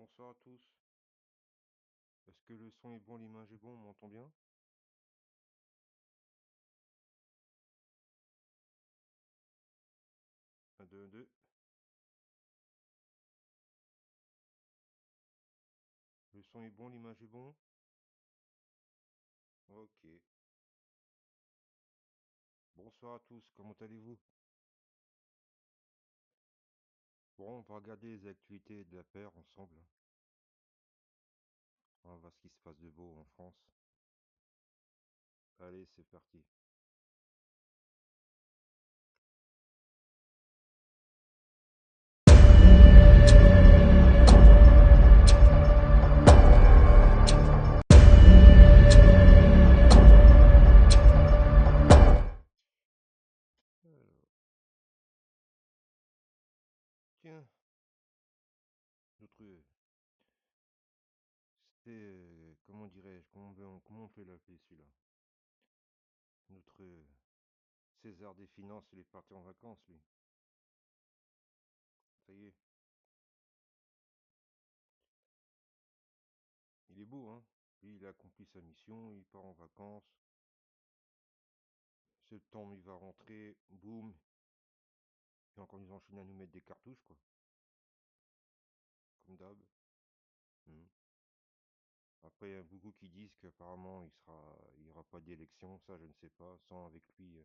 Bonsoir à tous. Est-ce que le son est bon, l'image est bon, on m'entend bien? 1, 2, 2. Le son est bon, l'image est bon? Ok. Bonsoir à tous, comment allez-vous? Bon, on va regarder les actualités de la paire ensemble. On va voir ce qui se passe de beau en France. Allez, c'est parti. Alors, tiens, notre... C'était... comment dirais-je? Comment on peut l'appeler celui-là? Notre César des finances, il est parti en vacances, lui. Ça y est. Il est beau, hein? Lui, il a accompli sa mission, il part en vacances. Septembre, il va rentrer, boum. Et encore, ils enchaînent à nous mettre des cartouches, quoi. Comme d'hab. Hmm. Après, il y a beaucoup qui disent qu'apparemment, il y aura pas d'élection. Ça, je ne sais pas. Sans avec lui.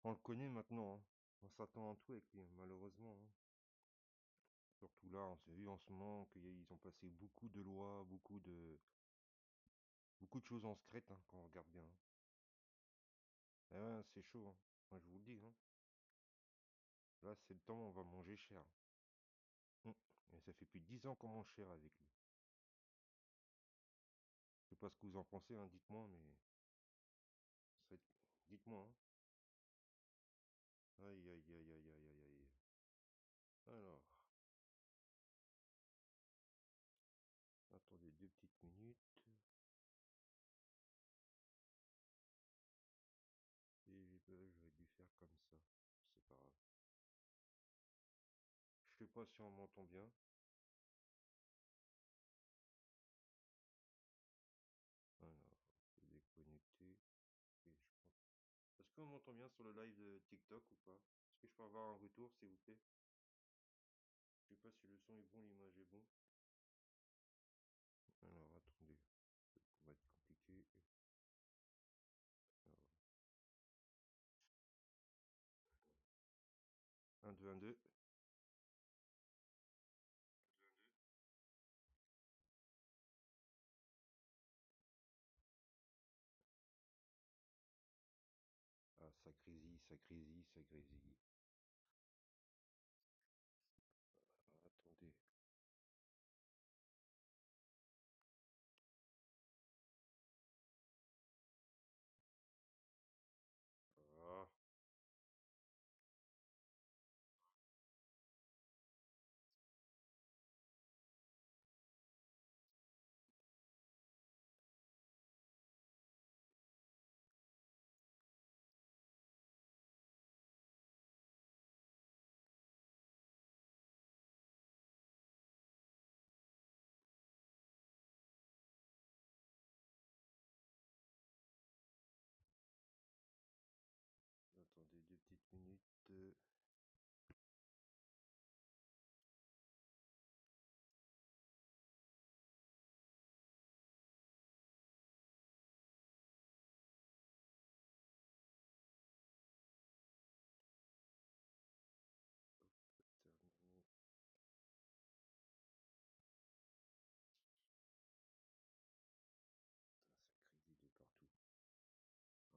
On le connaît maintenant, hein. On s'attend à tout avec lui, malheureusement, hein. Surtout là, on s'est vu en ce moment qu'ils ont passé beaucoup de lois, beaucoup de choses en secrète, hein, quand on regarde bien, hein. Eh ouais, c'est chaud, hein. Moi, je vous le dis, hein. Là, c'est le temps où on va manger cher. Hmm. Et ça fait plus de 10 ans qu'on mange cher avec lui. Je sais pas ce que vous en pensez, hein, dites-moi, mais ça- dites-moi, hein. Aïe, aïe, aïe, aïe, aïe, aïe, aïe. Alors, attendez 2 petites minutes. Et j'aurais dû faire comme ça. C'est pas grave. Je sais pas si on m'entend bien. Alors, je vais déconnecter. Et je pense... Est-ce qu'on m'entend bien sur le live de TikTok ou pas? Est-ce que je peux avoir un retour, s'il vous plaît? Je sais pas si le son est bon, l'image est bon. Alors, attendez. Ça va être compliqué. Alors, 1, 2, 1, 2. Ah, ça grésille, ça grésille, ça grésille. Ah, attendez. Ah. Attendez 2 petites minutes. Terminé. Putain, ça grésille de partout.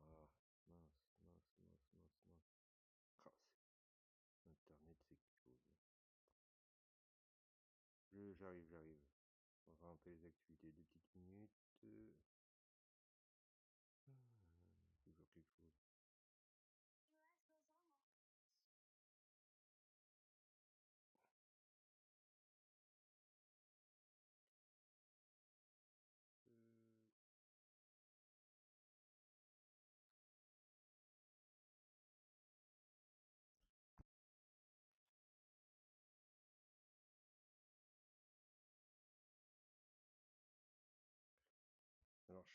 Ah, mince, mince, mince, mince, mince. Ah, Internet, c'est quelque chose. J'arrive. On va un peu les activités. 2 petites minutes. Toujours quelque chose. Euh,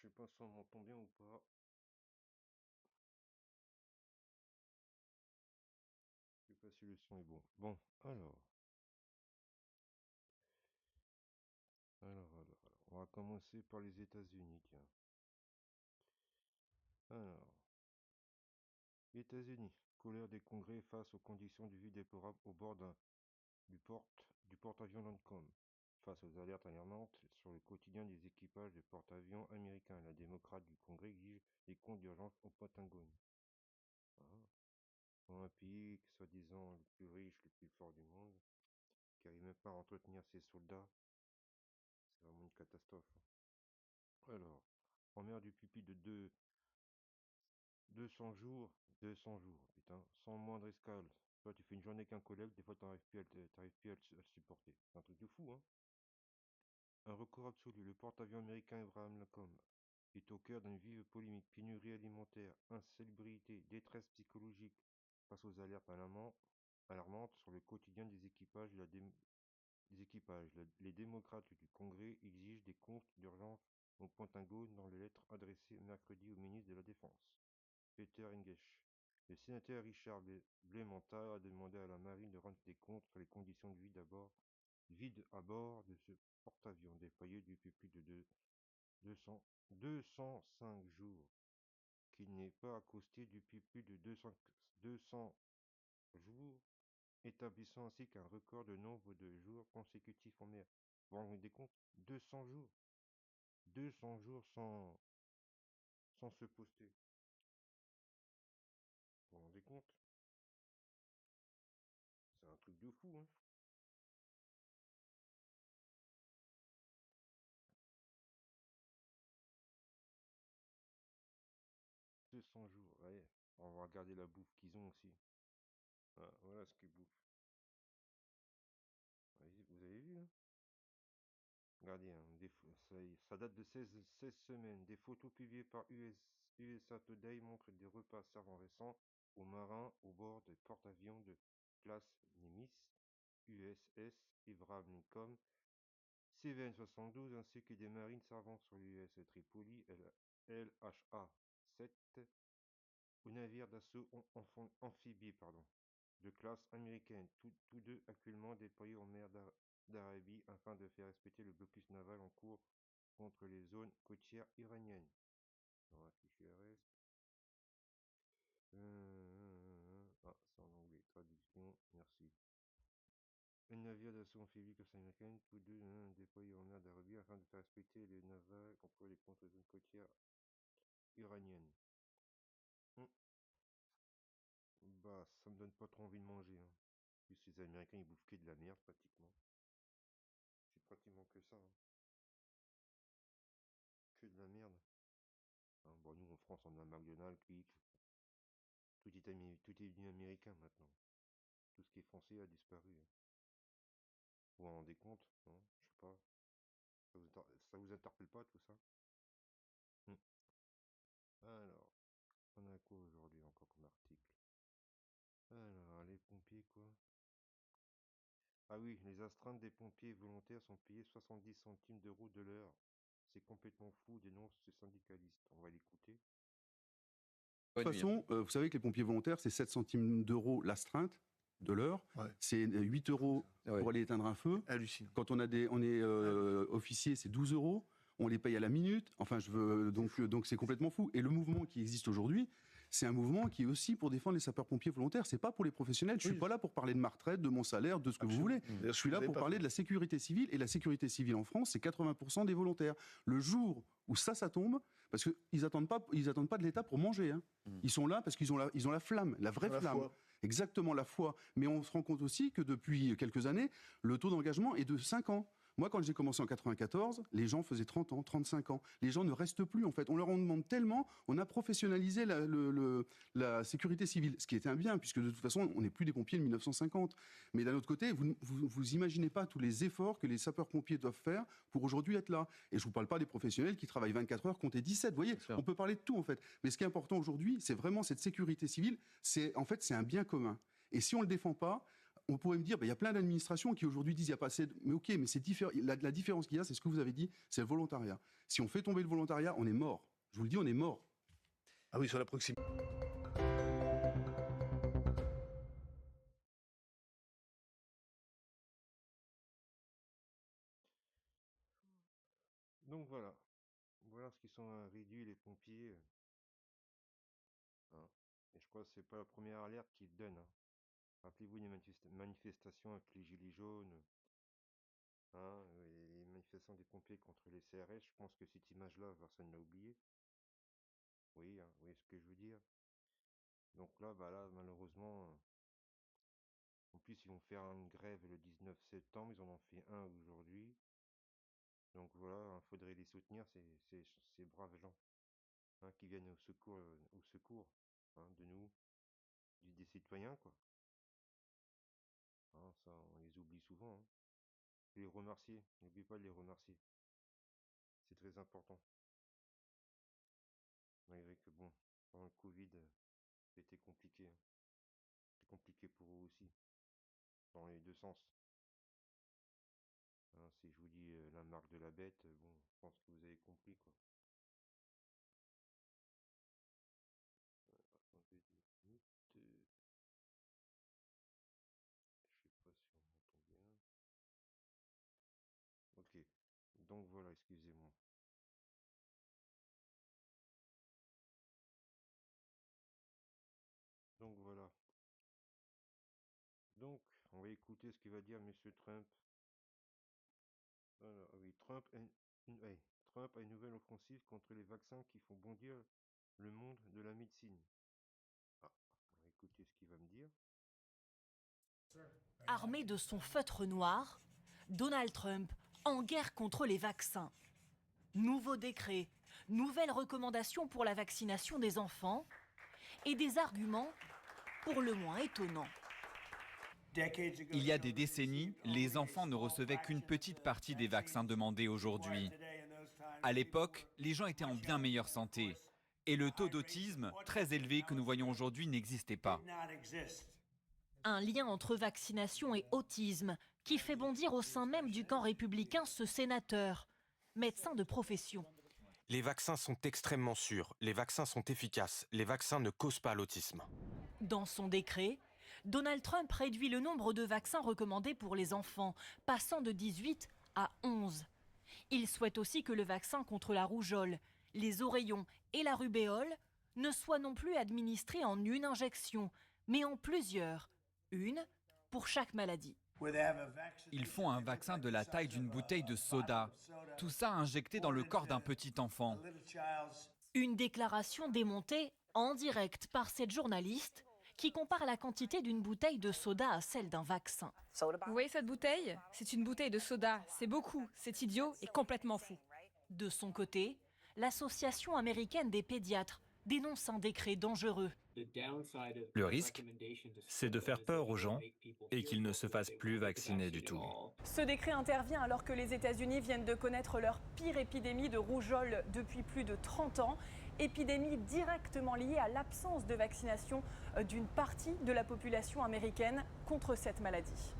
Je sais pas si on m'entend bien ou pas. Je sais pas si le son est bon. Bon, alors. On va commencer par les États-Unis, tiens. Alors, États-Unis. Colère des congrès face aux conditions de vie déplorables au bord du porte-avions Lancôme. Face aux alertes alarmantes sur le quotidien des équipages de porte-avions américains, la démocrate du Congrès exige des comptes d'urgence au Pentagone. Ah. Pour un pays soi-disant le plus riche, le plus fort du monde, qui n'arrive même pas à entretenir ses soldats, c'est vraiment une catastrophe. Alors, en mer du pipi de 200 jours, 200 jours, putain, sans moindre escale. Toi, tu fais une journée qu'un collègue, des fois, t'arrives plus à le supporter. C'est un truc de fou, hein. Un record absolu, le porte-avions américain Abraham Lincoln est au cœur d'une vive polémique. Pénurie alimentaire, insalubrité, détresse psychologique face aux alertes alarmantes sur le quotidien des équipages. Les démocrates du Congrès exigent des comptes d'urgence au Pentagone dans les lettres adressées mercredi au ministre de la Défense, Peter Engesh. Le sénateur Richard Blémental a demandé à la marine de rendre des comptes sur les conditions de vide à bord de ce porte-avions déployé depuis plus de 205 jours, qu'il n'est pas accosté depuis plus de 200 jours, établissant ainsi qu'un record de nombre de jours consécutifs en mer. Vous vous rendez compte? 200 jours. 200 jours sans se poster. Vous vous rendez compte? C'est un truc de fou, hein. 200 jours, ouais. On va regarder la bouffe qu'ils ont aussi. Ah, voilà ce qu'ils bouffent. Vous avez vu, hein? Regardez, hein, ça date de 16 semaines. Des photos publiées par USA Today montrent des repas servant récents aux marins au bord des porte-avions de classe Nimitz, USS Abraham Lincoln, CVN-72, ainsi que des marines servant sur l'US Tripoli, LHA-7, aux navires d'assaut amphibies, de classe américaine, tous deux actuellement déployés en mer d'Arabie afin de faire respecter le blocus naval en cours contre les zones côtières iraniennes. On va afficher le reste. Ah, c'est en anglais. Traduction, merci. Un navire d'assaut amphibie classe américaine, tous deux déployés en mer d'Arabie afin de faire respecter les navals contre les zones côtières iraniennes. Bah, ça me donne pas trop envie de manger, hein. En plus, les Américains, ils bouffent que de la merde, pratiquement. C'est pratiquement que ça, hein. Que de la merde. Hein, bon, nous, en France, on a McDonald's, Quick. Tout est devenu américain, maintenant. Tout ce qui est français a disparu, hein. Vous vous rendez compte, non? Je sais pas. Ça vous interpelle pas, tout ça? Hmm. Alors, on a quoi aujourd'hui encore comme article? Alors, les pompiers, quoi? Ah oui, les astreintes des pompiers volontaires sont payées 70 centimes d'euros de l'heure. C'est complètement fou, dénonce ce syndicaliste. On va l'écouter. De toute façon, vous savez que les pompiers volontaires, c'est 7 centimes d'euros l'astreinte de l'heure. Ouais. C'est 8 euros pour aller éteindre un feu. Hallucinant. Quand on est officier, c'est 12 euros. On les paye à la minute. Enfin, donc c'est complètement fou. Et le mouvement qui existe aujourd'hui, c'est un mouvement qui est aussi pour défendre les sapeurs-pompiers volontaires. C'est pas pour les professionnels. Je suis pas là pour parler de ma retraite, de mon salaire, de ce que vous voulez. Je suis là pour parler de la sécurité civile. Et la sécurité civile en France, c'est 80% des volontaires. Le jour où ça tombe, parce qu'ils attendent pas de l'État pour manger, hein. Ils sont là parce qu'ils ont la flamme, la vraie flamme. Foi. Exactement, la foi. Mais on se rend compte aussi que depuis quelques années, le taux d'engagement est de 5 ans. Moi, quand j'ai commencé en 94, les gens faisaient 30 ans, 35 ans. Les gens ne restent plus, en fait. On leur en demande tellement, on a professionnalisé la sécurité civile, ce qui était un bien, puisque de toute façon, on n'est plus des pompiers de 1950. Mais d'un autre côté, vous imaginez pas tous les efforts que les sapeurs-pompiers doivent faire pour aujourd'hui être là. Et je vous parle pas des professionnels qui travaillent 24 heures, comptez 17. Vous voyez, on peut parler de tout, en fait. Mais ce qui est important aujourd'hui, c'est vraiment cette sécurité civile. C'est un bien commun. Et si on le défend pas, on pourrait me dire, il y a plein d'administrations qui aujourd'hui disent il n'y a pas assez Mais ok, mais c'est différent. La différence qu'il y a, c'est ce que vous avez dit, c'est le volontariat. Si on fait tomber le volontariat, on est mort. Je vous le dis, on est mort. Ah oui, sur la proximité. Donc voilà. Voilà ce qu'ils sont réduits, les pompiers. Hein. Et je crois que c'est pas la première alerte qu'ils donnent. Hein. Rappelez-vous les manifestations avec les gilets jaunes, hein, et les manifestations des pompiers contre les CRS. Je pense que cette image-là, personne l'a oublié. Oui, hein, vous voyez ce que je veux dire. Donc là, là, malheureusement, en plus, ils vont faire une grève le 19 septembre. Ils en ont fait un aujourd'hui. Donc voilà, il faudrait les soutenir, ces braves gens, hein, qui viennent au secours, hein, de nous, des citoyens, quoi. Hein, ça, on les oublie souvent. Hein. Et les remercier, n'oublie pas de les remercier. C'est très important. Malgré que bon, pendant le Covid, c'était compliqué. Hein. C'était compliqué pour eux aussi, dans les deux sens. Hein, si je vous dis la marque de la bête, bon, je pense que vous avez compris, quoi. Attendez 2 minutes. Je sais pas si on m'entend bien. Ok. Donc voilà, excusez-moi. Donc voilà. Donc, on va écouter ce qu'il va dire Monsieur Trump. Alors, oui, Trump a une nouvelle offensive contre les vaccins qui font bondir le monde de la médecine. Ah, on va écouter ce qu'il va me dire. Armé de son feutre noir, Donald Trump en guerre contre les vaccins. Nouveau décret, nouvelles recommandations pour la vaccination des enfants et des arguments pour le moins étonnants. Il y a des décennies, les enfants ne recevaient qu'une petite partie des vaccins demandés aujourd'hui. À l'époque, les gens étaient en bien meilleure santé et le taux d'autisme, très élevé que nous voyons aujourd'hui, n'existait pas. Un lien entre vaccination et autisme qui fait bondir au sein même du camp républicain ce sénateur, médecin de profession. Les vaccins sont extrêmement sûrs, les vaccins sont efficaces, les vaccins ne causent pas l'autisme. Dans son décret, Donald Trump réduit le nombre de vaccins recommandés pour les enfants, passant de 18 à 11. Il souhaite aussi que le vaccin contre la rougeole, les oreillons et la rubéole ne soit non plus administré en une injection, mais en plusieurs, une pour chaque maladie. Ils font un vaccin de la taille d'une bouteille de soda, tout ça injecté dans le corps d'un petit enfant. Une déclaration démontée en direct par cette journaliste qui compare la quantité d'une bouteille de soda à celle d'un vaccin. Vous voyez cette bouteille? C'est une bouteille de soda, c'est beaucoup, c'est idiot et complètement fou. De son côté, l'Association américaine des pédiatres dénonce un décret dangereux. Le risque, c'est de faire peur aux gens et qu'ils ne se fassent plus vacciner du tout. Ce décret intervient alors que les États-Unis viennent de connaître leur pire épidémie de rougeole depuis plus de 30 ans. Épidémie directement liée à l'absence de vaccination d'une partie de la population américaine contre cette maladie.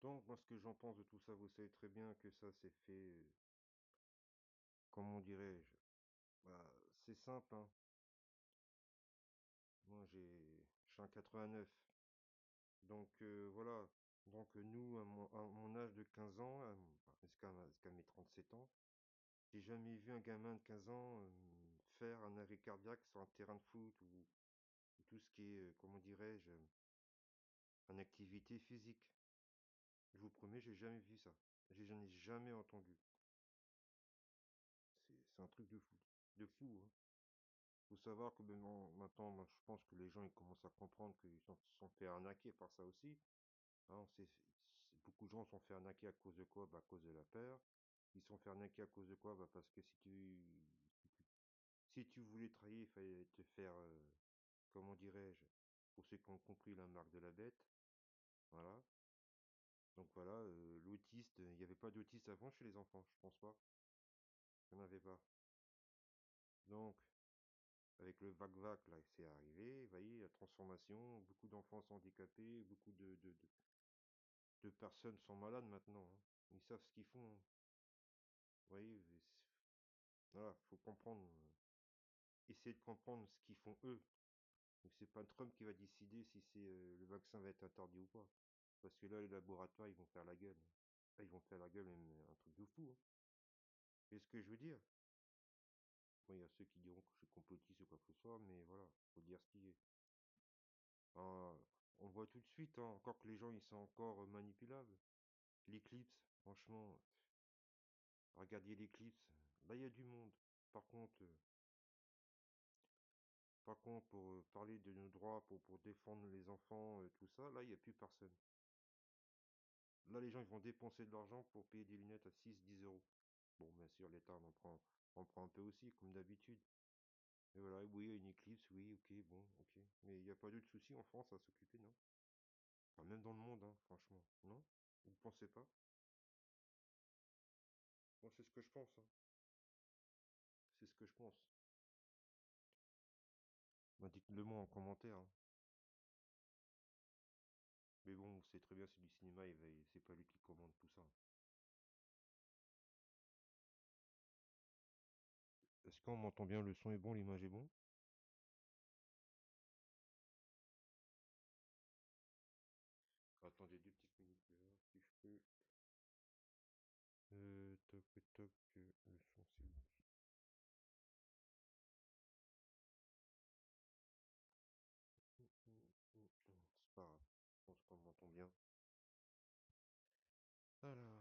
Donc, moi, ce que j'en pense de tout ça, vous savez très bien que ça s'est fait, comment dirais-je, c'est simple, hein. Moi, je suis en 89. Donc, voilà. Donc, nous, à mon âge de 15 ans, jusqu'à mes 37 ans, j'ai jamais vu un gamin de 15 ans faire un arrêt cardiaque sur un terrain de foot ou tout ce qui est, comment dirais-je, en activité physique. Je vous promets, j'ai jamais vu ça. J'en ai jamais entendu. C'est un truc de fou. De fou, hein. Faut savoir que maintenant, moi, je pense que les gens ils commencent à comprendre qu'ils se sont fait arnaquer par ça aussi. Hein, beaucoup de gens se sont fait arnaquer à cause de quoi? À cause de la peur. Ils se sont fait arnaquer à cause de quoi? Parce que si tu voulais travailler, il fallait te faire, comment dirais-je, pour ceux qui ont compris la marque de la bête. Voilà. Donc voilà, l'autiste, il n'y avait pas d'autiste avant chez les enfants, je pense pas. Il n'y en avait pas. Donc, avec le vac-vac, là, c'est arrivé, vous voyez, la transformation, beaucoup d'enfants sont handicapés, beaucoup de personnes sont malades maintenant, hein. Ils savent ce qu'ils font, hein. Vous voyez, voilà, faut comprendre, essayer de comprendre ce qu'ils font eux. Donc c'est pas Trump qui va décider si c'est le vaccin va être interdit ou pas. Parce que là, les laboratoires, ils vont faire la gueule. Là, ils vont faire la gueule, même un truc de fou, hein. C'est ce que je veux dire. Bon, il y a ceux qui diront que je suis complotiste ou quoi que ce soit, mais voilà, faut dire ce qui est. Ah, on voit tout de suite, hein, encore que les gens, ils sont encore manipulables. L'éclipse, franchement, regardez l'éclipse. Là, il y a du monde. Par contre, pour parler de nos droits, pour défendre les enfants, tout ça, là, il n'y a plus personne. Là, les gens, ils vont dépenser de l'argent pour payer des lunettes à 6-10 euros. Bon, bien sûr, l'État en prend un peu aussi, comme d'habitude. Et voilà, oui, il y a une éclipse, oui, ok, bon, ok. Mais il n'y a pas d'autres soucis en France à s'occuper, non? Enfin, même dans le monde, hein, franchement. Non? Vous pensez pas? Moi, c'est ce que je pense, hein. C'est ce que je pense. Bah, dites-le moi en commentaire, hein. Mais bon, c'est très bien, c'est du cinéma, c'est pas lui qui commande tout ça. Est-ce qu'on m'entend bien? Le son est bon, l'image est bon? Attendez 2 petites minutes, je vais voir si je peux. Toc, toc, le son c'est bon. C'est pas grave, je pense qu'on m'entend bien. Alors,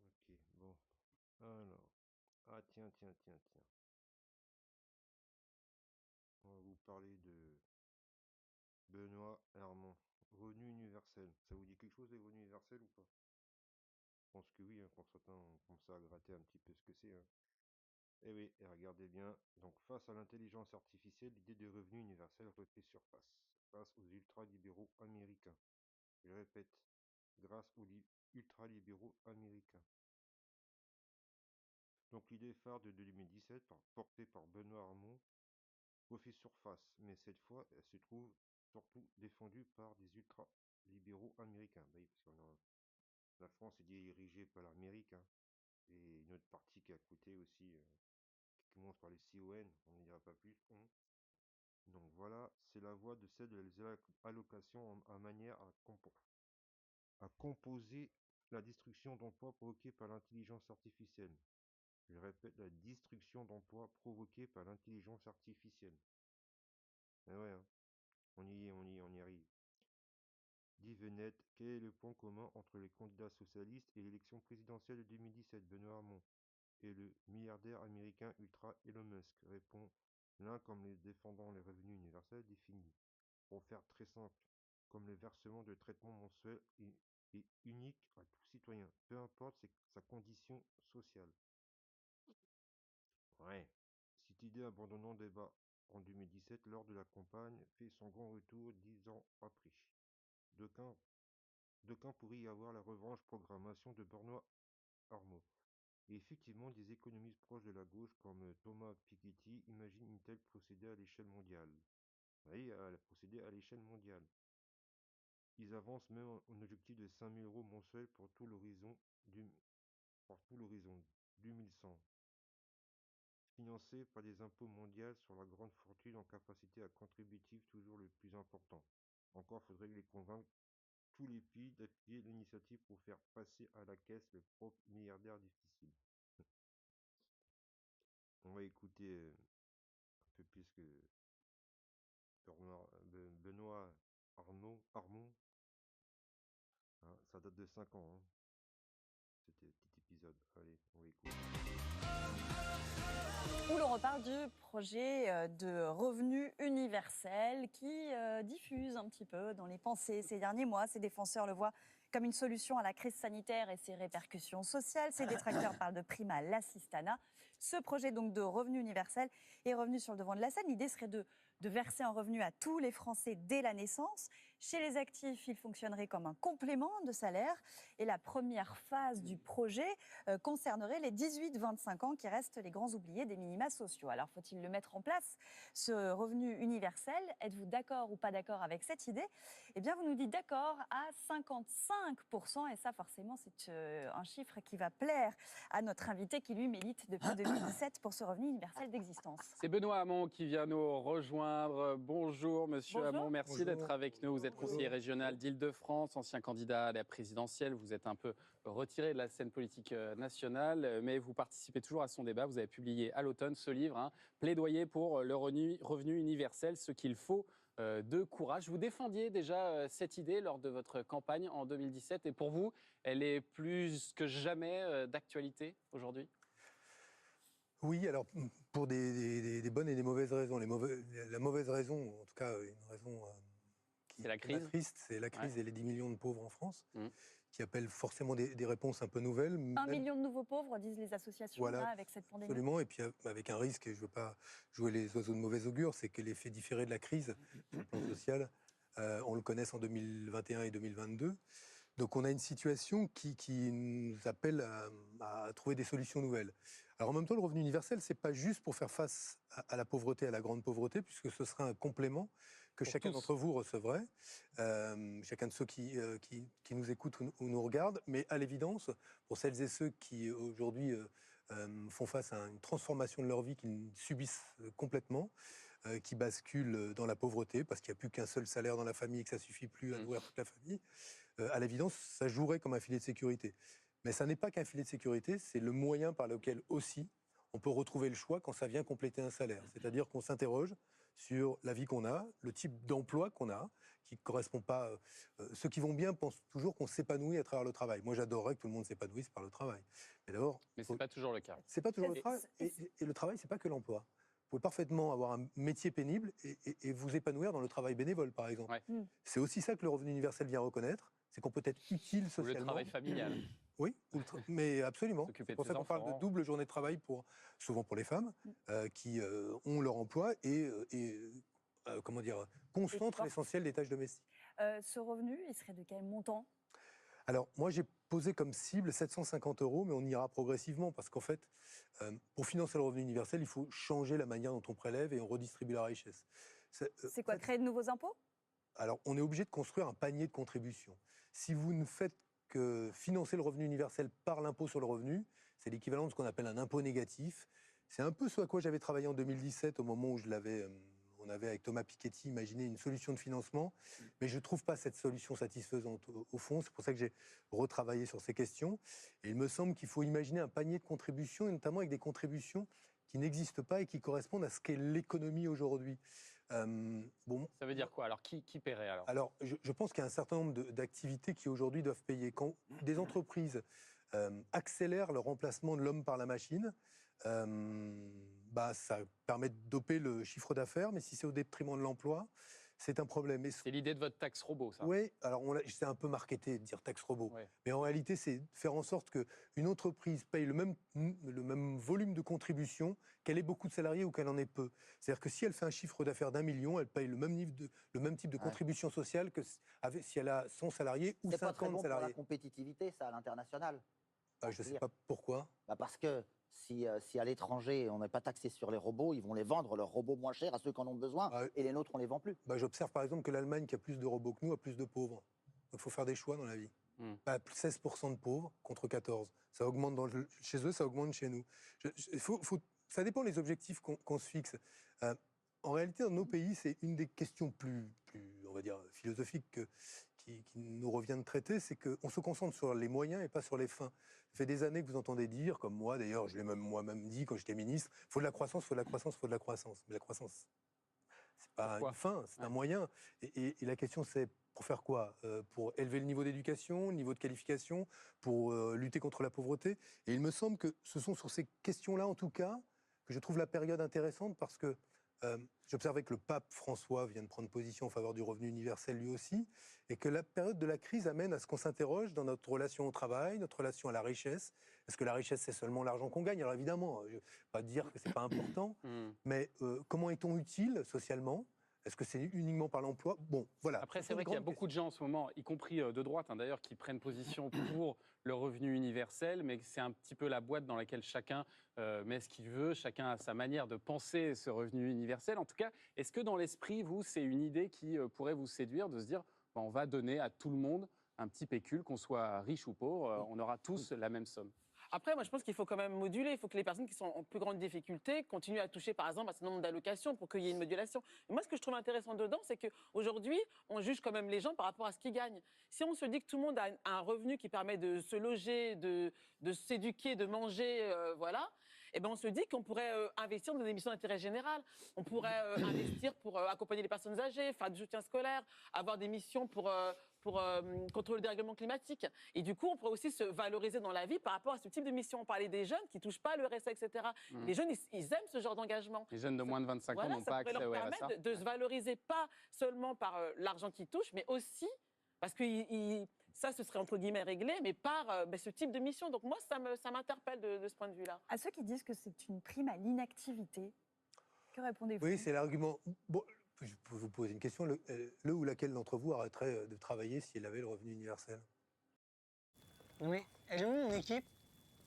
ok, bon. Alors, ah tiens. On va vous parler de Benoît Hamon. Revenu universel. Ça vous dit quelque chose, les revenus universels ou pas? Je pense que oui, hein, pour certains, on commence à gratter un petit peu ce que c'est, hein. Eh oui, et regardez bien. Donc, face à l'intelligence artificielle, l'idée de revenu universel refait surface. Face aux ultra-libéraux américains. Je répète, grâce aux ultra-libéraux américains. Donc, l'idée phare de 2017, portée par Benoît Hamon, refait surface, mais cette fois, elle se trouve surtout défendue par des ultra-libéraux américains. Oui, parce que la France est dirigée par l'Amérique, hein, et une autre partie qui a coûté aussi, qui commence par les CON, on ne dira pas plus. Donc voilà, c'est la voie de celle des allocations en manière à composer la destruction d'emplois provoquée par l'intelligence artificielle. Je répète, la destruction d'emplois provoquée par l'intelligence artificielle. Eh ouais, hein, on y arrive. Dit Venette, quel est le point commun entre les candidats socialistes et l'élection présidentielle de 2017? Benoît Hamon et le milliardaire américain ultra Elon Musk, répond l'un comme les défendant les revenus universels définis. Pour faire très simple, comme le versement de traitement mensuel est unique à tout citoyen, peu importe sa condition sociale. Ouais. Cette idée abandonnant débat en 2017 lors de la campagne fait son grand retour 10 ans après. D'aucuns pourraient y avoir la revanche programmation de Benoît Hamon. Et effectivement, des économistes proches de la gauche comme Thomas Piketty imaginent une telle procédé à l'échelle mondiale. Oui, elle a procédé à l'échelle mondiale. Ils avancent même un objectif de 5 000 euros mensuels pour tout l'horizon 2100, financé par des impôts mondiaux sur la grande fortune en capacité à contributive toujours le plus important. Encore faudrait les convaincre tous les pays d'appuyer l'initiative pour faire passer à la caisse le propre milliardaire difficile. On va écouter un peu plus que Benoît Hamon. Hein, ça date de 5 ans, hein. C'était un petit épisode. Allez, on va écouter. Où l'on reparle du projet de revenu universel qui diffuse un petit peu dans les pensées ces derniers mois. Ces défenseurs le voient comme une solution à la crise sanitaire et ses répercussions sociales. Ces détracteurs parlent de prime à l'assistanat. Ce projet donc de revenu universel est revenu sur le devant de la scène. L'idée serait de verser un revenu à tous les Français dès la naissance. Chez les actifs, il fonctionnerait comme un complément de salaire. Et la première phase du projet concernerait les 18-25 ans qui restent les grands oubliés des minima sociaux. Alors, faut-il le mettre en place, ce revenu universel? Êtes-vous d'accord ou pas d'accord avec cette idée? Eh bien, vous nous dites d'accord à 55%. Et ça, forcément, c'est un chiffre qui va plaire à notre invité qui, lui, milite depuis 2017 pour ce revenu universel d'existence. C'est Benoît Hamon qui vient nous rejoindre. Bonjour, monsieur Hamon. Merci d'être avec nous. Vous êtes conseiller régional d'Île-de-France, ancien candidat à la présidentielle. Vous êtes un peu retiré de la scène politique nationale, mais vous participez toujours à son débat. Vous avez publié à l'automne ce livre, Plaidoyer pour le revenu universel, ce qu'il faut de courage. Vous défendiez déjà cette idée lors de votre campagne en 2017 et pour vous, elle est plus que jamais d'actualité aujourd'hui? Oui, alors pour des bonnes et des mauvaises raisons. La mauvaise raison, en tout cas une raison qui est triste, c'est la crise et les 10 millions de pauvres en France, qui appellent forcément des réponses un peu nouvelles. 1 million de nouveaux pauvres, disent les associations, voilà, là, avec cette pandémie. Absolument, et puis avec un risque, et je ne veux pas jouer les oiseaux de mauvais augure, c'est que l'effet différé de la crise sur le plan social, on le connaisse en 2021 et 2022. Donc on a une situation qui nous appelle à trouver des solutions nouvelles. Alors en même temps, le revenu universel, c'est pas juste pour faire face à la pauvreté, à la grande pauvreté, puisque ce sera un complément que chacun d'entre vous recevrait, chacun de ceux qui nous écoutent ou nous regardent, mais à l'évidence, pour celles et ceux qui aujourd'hui font face à une transformation de leur vie qu'ils subissent complètement, qui basculent dans la pauvreté, parce qu'il n'y a plus qu'un seul salaire dans la famille et que ça ne suffit plus à nourrir toute la famille, à l'évidence, ça jouerait comme un filet de sécurité. Mais ça n'est pas qu'un filet de sécurité, c'est le moyen par lequel aussi on peut retrouver le choix quand ça vient compléter un salaire. C'est-à-dire qu'on s'interroge sur la vie qu'on a, le type d'emploi qu'on a, qui ne correspond pas... ceux qui vont bien pensent toujours qu'on s'épanouit à travers le travail. Moi, j'adorerais que tout le monde s'épanouisse par le travail. Mais d'abord... Mais ce n'est pas toujours le cas. C'est pas toujours le travail. Et le travail, ce n'est pas que l'emploi. Vous pouvez parfaitement avoir un métier pénible et vous épanouir dans le travail bénévole, par exemple. Ouais. C'est aussi ça que le revenu universel vient reconnaître, c'est qu'on peut être utile socialement. Ou le travail familial. Oui, mais absolument. C'est pour ça qu'on parle de double journée de travail, souvent pour les femmes, qui ont leur emploi et comment dire, concentrent l'essentiel des tâches domestiques. Ce revenu, il serait de quel montant? Alors, moi, j'ai posé comme cible 750 €, mais on ira progressivement, parce qu'en fait, pour financer le revenu universel, il faut changer la manière dont on prélève et on redistribue la richesse. C'est quoi, créer de nouveaux impôts? Alors, on est obligé de construire un panier de contributions. Si vous ne faites que financer le revenu universel par l'impôt sur le revenu, c'est l'équivalent de ce qu'on appelle un impôt négatif. C'est un peu ce à quoi j'avais travaillé en 2017, au moment où on avait avec Thomas Piketty imaginé une solution de financement, mais je ne trouve pas cette solution satisfaisante au fond. C'est pour ça que j'ai retravaillé sur ces questions. Et il me semble qu'il faut imaginer un panier de contributions, et notamment avec des contributions qui n'existent pas et qui correspondent à ce qu'est l'économie aujourd'hui. Bon, ça veut dire quoi? Alors, qui paierait alors? Alors, je pense qu'il y a un certain nombre d'activités qui aujourd'hui doivent payer. Quand des entreprises accélèrent le remplacement de l'homme par la machine, ça permet de doper le chiffre d'affaires, mais si c'est au détriment de l'emploi, c'est un problème. C'est l'idée de votre taxe robot, ça? Oui, alors c'est un peu marketé de dire taxe robot. Ouais. Mais en réalité, c'est faire en sorte qu'une entreprise paye le même volume de contribution, qu'elle ait beaucoup de salariés ou qu'elle en ait peu. C'est-à-dire que si elle fait un chiffre d'affaires d'1 million, elle paye le même type de contribution sociale que si elle a 100 salariés ou 50 salariés. C'est pas très bon pour la compétitivité, ça, à l'international. Je ne sais pas pourquoi. Parce que si à l'étranger, on n'est pas taxé sur les robots, ils vont les vendre, leurs robots moins chers, à ceux qui en ont besoin, et les nôtres, on ne les vend plus. J'observe par exemple que l'Allemagne, qui a plus de robots que nous, a plus de pauvres. Donc il faut faire des choix dans la vie. 16% de pauvres contre 14. Ça augmente chez eux, ça augmente chez nous. Ça dépend des objectifs qu'on se fixe. En réalité, dans nos pays, c'est une des questions plus on va dire, philosophiques qui nous revient de traiter, c'est qu'on se concentre sur les moyens et pas sur les fins. Ça fait des années que vous entendez dire, comme moi d'ailleurs, je l'ai moi-même dit quand j'étais ministre, il faut de la croissance, il faut de la croissance, il faut de la croissance. Mais la croissance, c'est pas une fin, c'est un moyen. Et la question, c'est pour faire quoi? Pour élever le niveau d'éducation, le niveau de qualification, pour lutter contre la pauvreté. Et il me semble que ce sont sur ces questions-là, en tout cas, que je trouve la période intéressante, parce que j'observais que le pape François vient de prendre position en faveur du revenu universel lui aussi, et que la période de la crise amène à ce qu'on s'interroge dans notre relation au travail, notre relation à la richesse. Est-ce que la richesse, c'est seulement l'argent qu'on gagne? Alors évidemment, je ne vais pas dire que ce n'est pas important, mais comment est-on utile socialement? Est-ce que c'est uniquement par l'emploi? Bon, voilà. Après, c'est vrai qu'il y a beaucoup de gens en ce moment, y compris de droite d'ailleurs, qui prennent position pour le revenu universel, mais c'est un petit peu la boîte dans laquelle chacun met ce qu'il veut, chacun a sa manière de penser ce revenu universel. En tout cas, est-ce que dans l'esprit, vous, c'est une idée qui pourrait vous séduire, de se dire, on va donner à tout le monde un petit pécule, qu'on soit riche ou pauvre, on aura tous la même somme? Après, moi, je pense qu'il faut quand même moduler. Il faut que les personnes qui sont en plus grande difficulté continuent à toucher, par exemple, un certain nombre d'allocations pour qu'il y ait une modulation. Et moi, ce que je trouve intéressant dedans, c'est qu'aujourd'hui, on juge quand même les gens par rapport à ce qu'ils gagnent. Si on se dit que tout le monde a un revenu qui permet de se loger, de s'éduquer, de manger, voilà, eh ben on se dit qu'on pourrait investir dans des missions d'intérêt général. On pourrait investir pour accompagner les personnes âgées, faire du soutien scolaire, avoir des missions pour contrôler le dérèglement climatique. Et du coup, on pourrait aussi se valoriser dans la vie par rapport à ce type de mission. On parlait des jeunes qui ne touchent pas le RSA, etc. Les jeunes, ils aiment ce genre d'engagement. Les jeunes de moins de 25 ans n'ont pas accès au RSA. Ça pourrait leur permettre de se valoriser pas seulement par l'argent qu'ils touchent, mais aussi, parce que ça, ce serait entre guillemets réglé, mais par ce type de mission. Donc moi, ça m'interpelle de ce point de vue-là. À ceux qui disent que c'est une prime à l'inactivité, que répondez-vous? Oui, c'est l'argument. Bon, je peux vous poser une question. Le ou laquelle d'entre vous arrêterait de travailler si elle avait le revenu universel? Oui, elle est où mon équipe?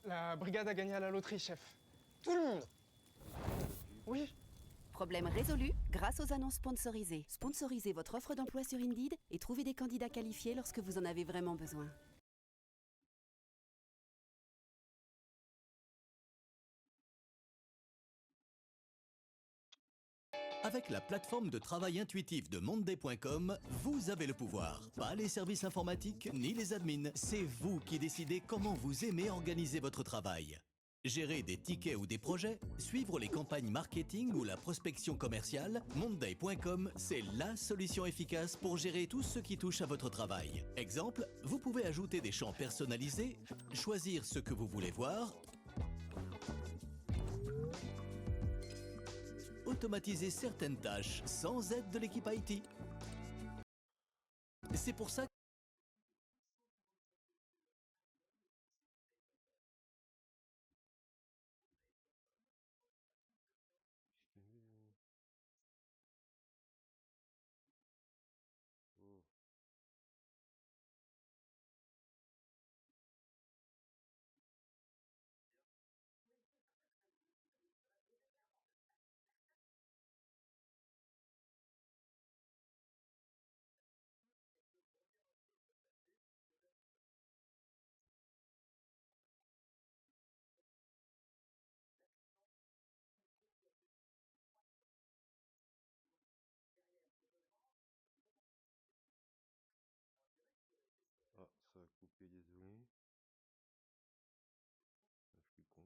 La brigade a gagné à la loterie, chef. Tout le monde. Oui. Problème résolu grâce aux annonces sponsorisées. Sponsorisez votre offre d'emploi sur Indeed et trouvez des candidats qualifiés lorsque vous en avez vraiment besoin. Avec la plateforme de travail intuitif de Monday.com, vous avez le pouvoir. Pas les services informatiques ni les admins. C'est vous qui décidez comment vous aimez organiser votre travail. Gérer des tickets ou des projets, suivre les campagnes marketing ou la prospection commerciale, Monday.com, c'est la solution efficace pour gérer tout ce qui touche à votre travail. Exemple, vous pouvez ajouter des champs personnalisés, choisir ce que vous voulez voir, automatiser certaines tâches sans aide de l'équipe IT. C'est pour ça que Ah, ça a coupé, désolé. Je suis con.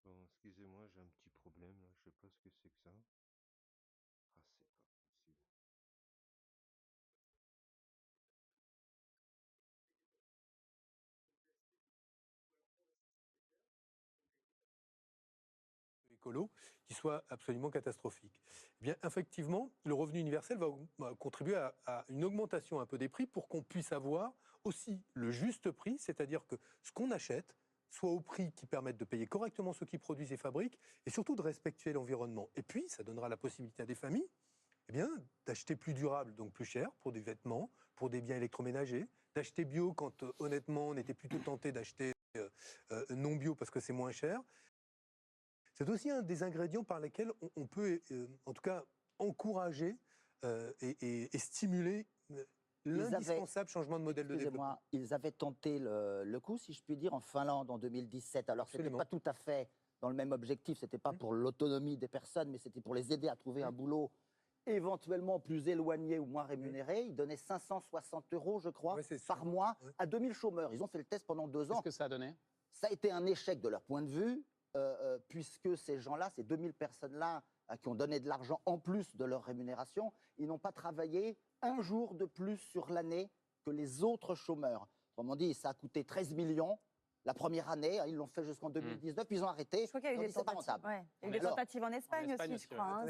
Bon, excusez-moi, j'ai un petit problème là, je sais pas ce que c'est que ça. Ah, c'est pas possible. Écolo qui soit absolument catastrophique. Eh bien, effectivement, le revenu universel va contribuer à une augmentation un peu des prix pour qu'on puisse avoir aussi le juste prix, c'est-à-dire que ce qu'on achète soit au prix qui permette de payer correctement ceux qui produisent et fabriquent, et surtout de respecter l'environnement. Et puis, ça donnera la possibilité à des familles d'acheter plus durable, donc plus cher, pour des vêtements, pour des biens électroménagers, d'acheter bio quand, honnêtement, on était plutôt tenté d'acheter non bio parce que c'est moins cher. C'est aussi un des ingrédients par lesquels on peut, en tout cas, encourager et stimuler l'indispensable changement de modèle de développement. Ils avaient tenté le coup, si je puis dire, en Finlande en 2017. Alors, ce n'était pas tout à fait dans le même objectif. Ce n'était pas pour l'autonomie des personnes, mais c'était pour les aider à trouver un boulot éventuellement plus éloigné ou moins rémunéré. Ils donnaient 560 € je crois, par mois à 2000 chômeurs. Ils ont fait le test pendant 2 ans. Qu'est-ce que ça a donné? Ça a été un échec de leur point de vue, puisque ces gens-là, ces 2000 personnes-là, qui ont donné de l'argent en plus de leur rémunération, ils n'ont pas travaillé un jour de plus sur l'année que les autres chômeurs. Autrement dit, ça a coûté 13 millions la première année, ils l'ont fait jusqu'en 2019, puis ils ont arrêté. Je crois qu'il y a eu des tentatives. Il y a eu des tentatives en Espagne aussi, je crois.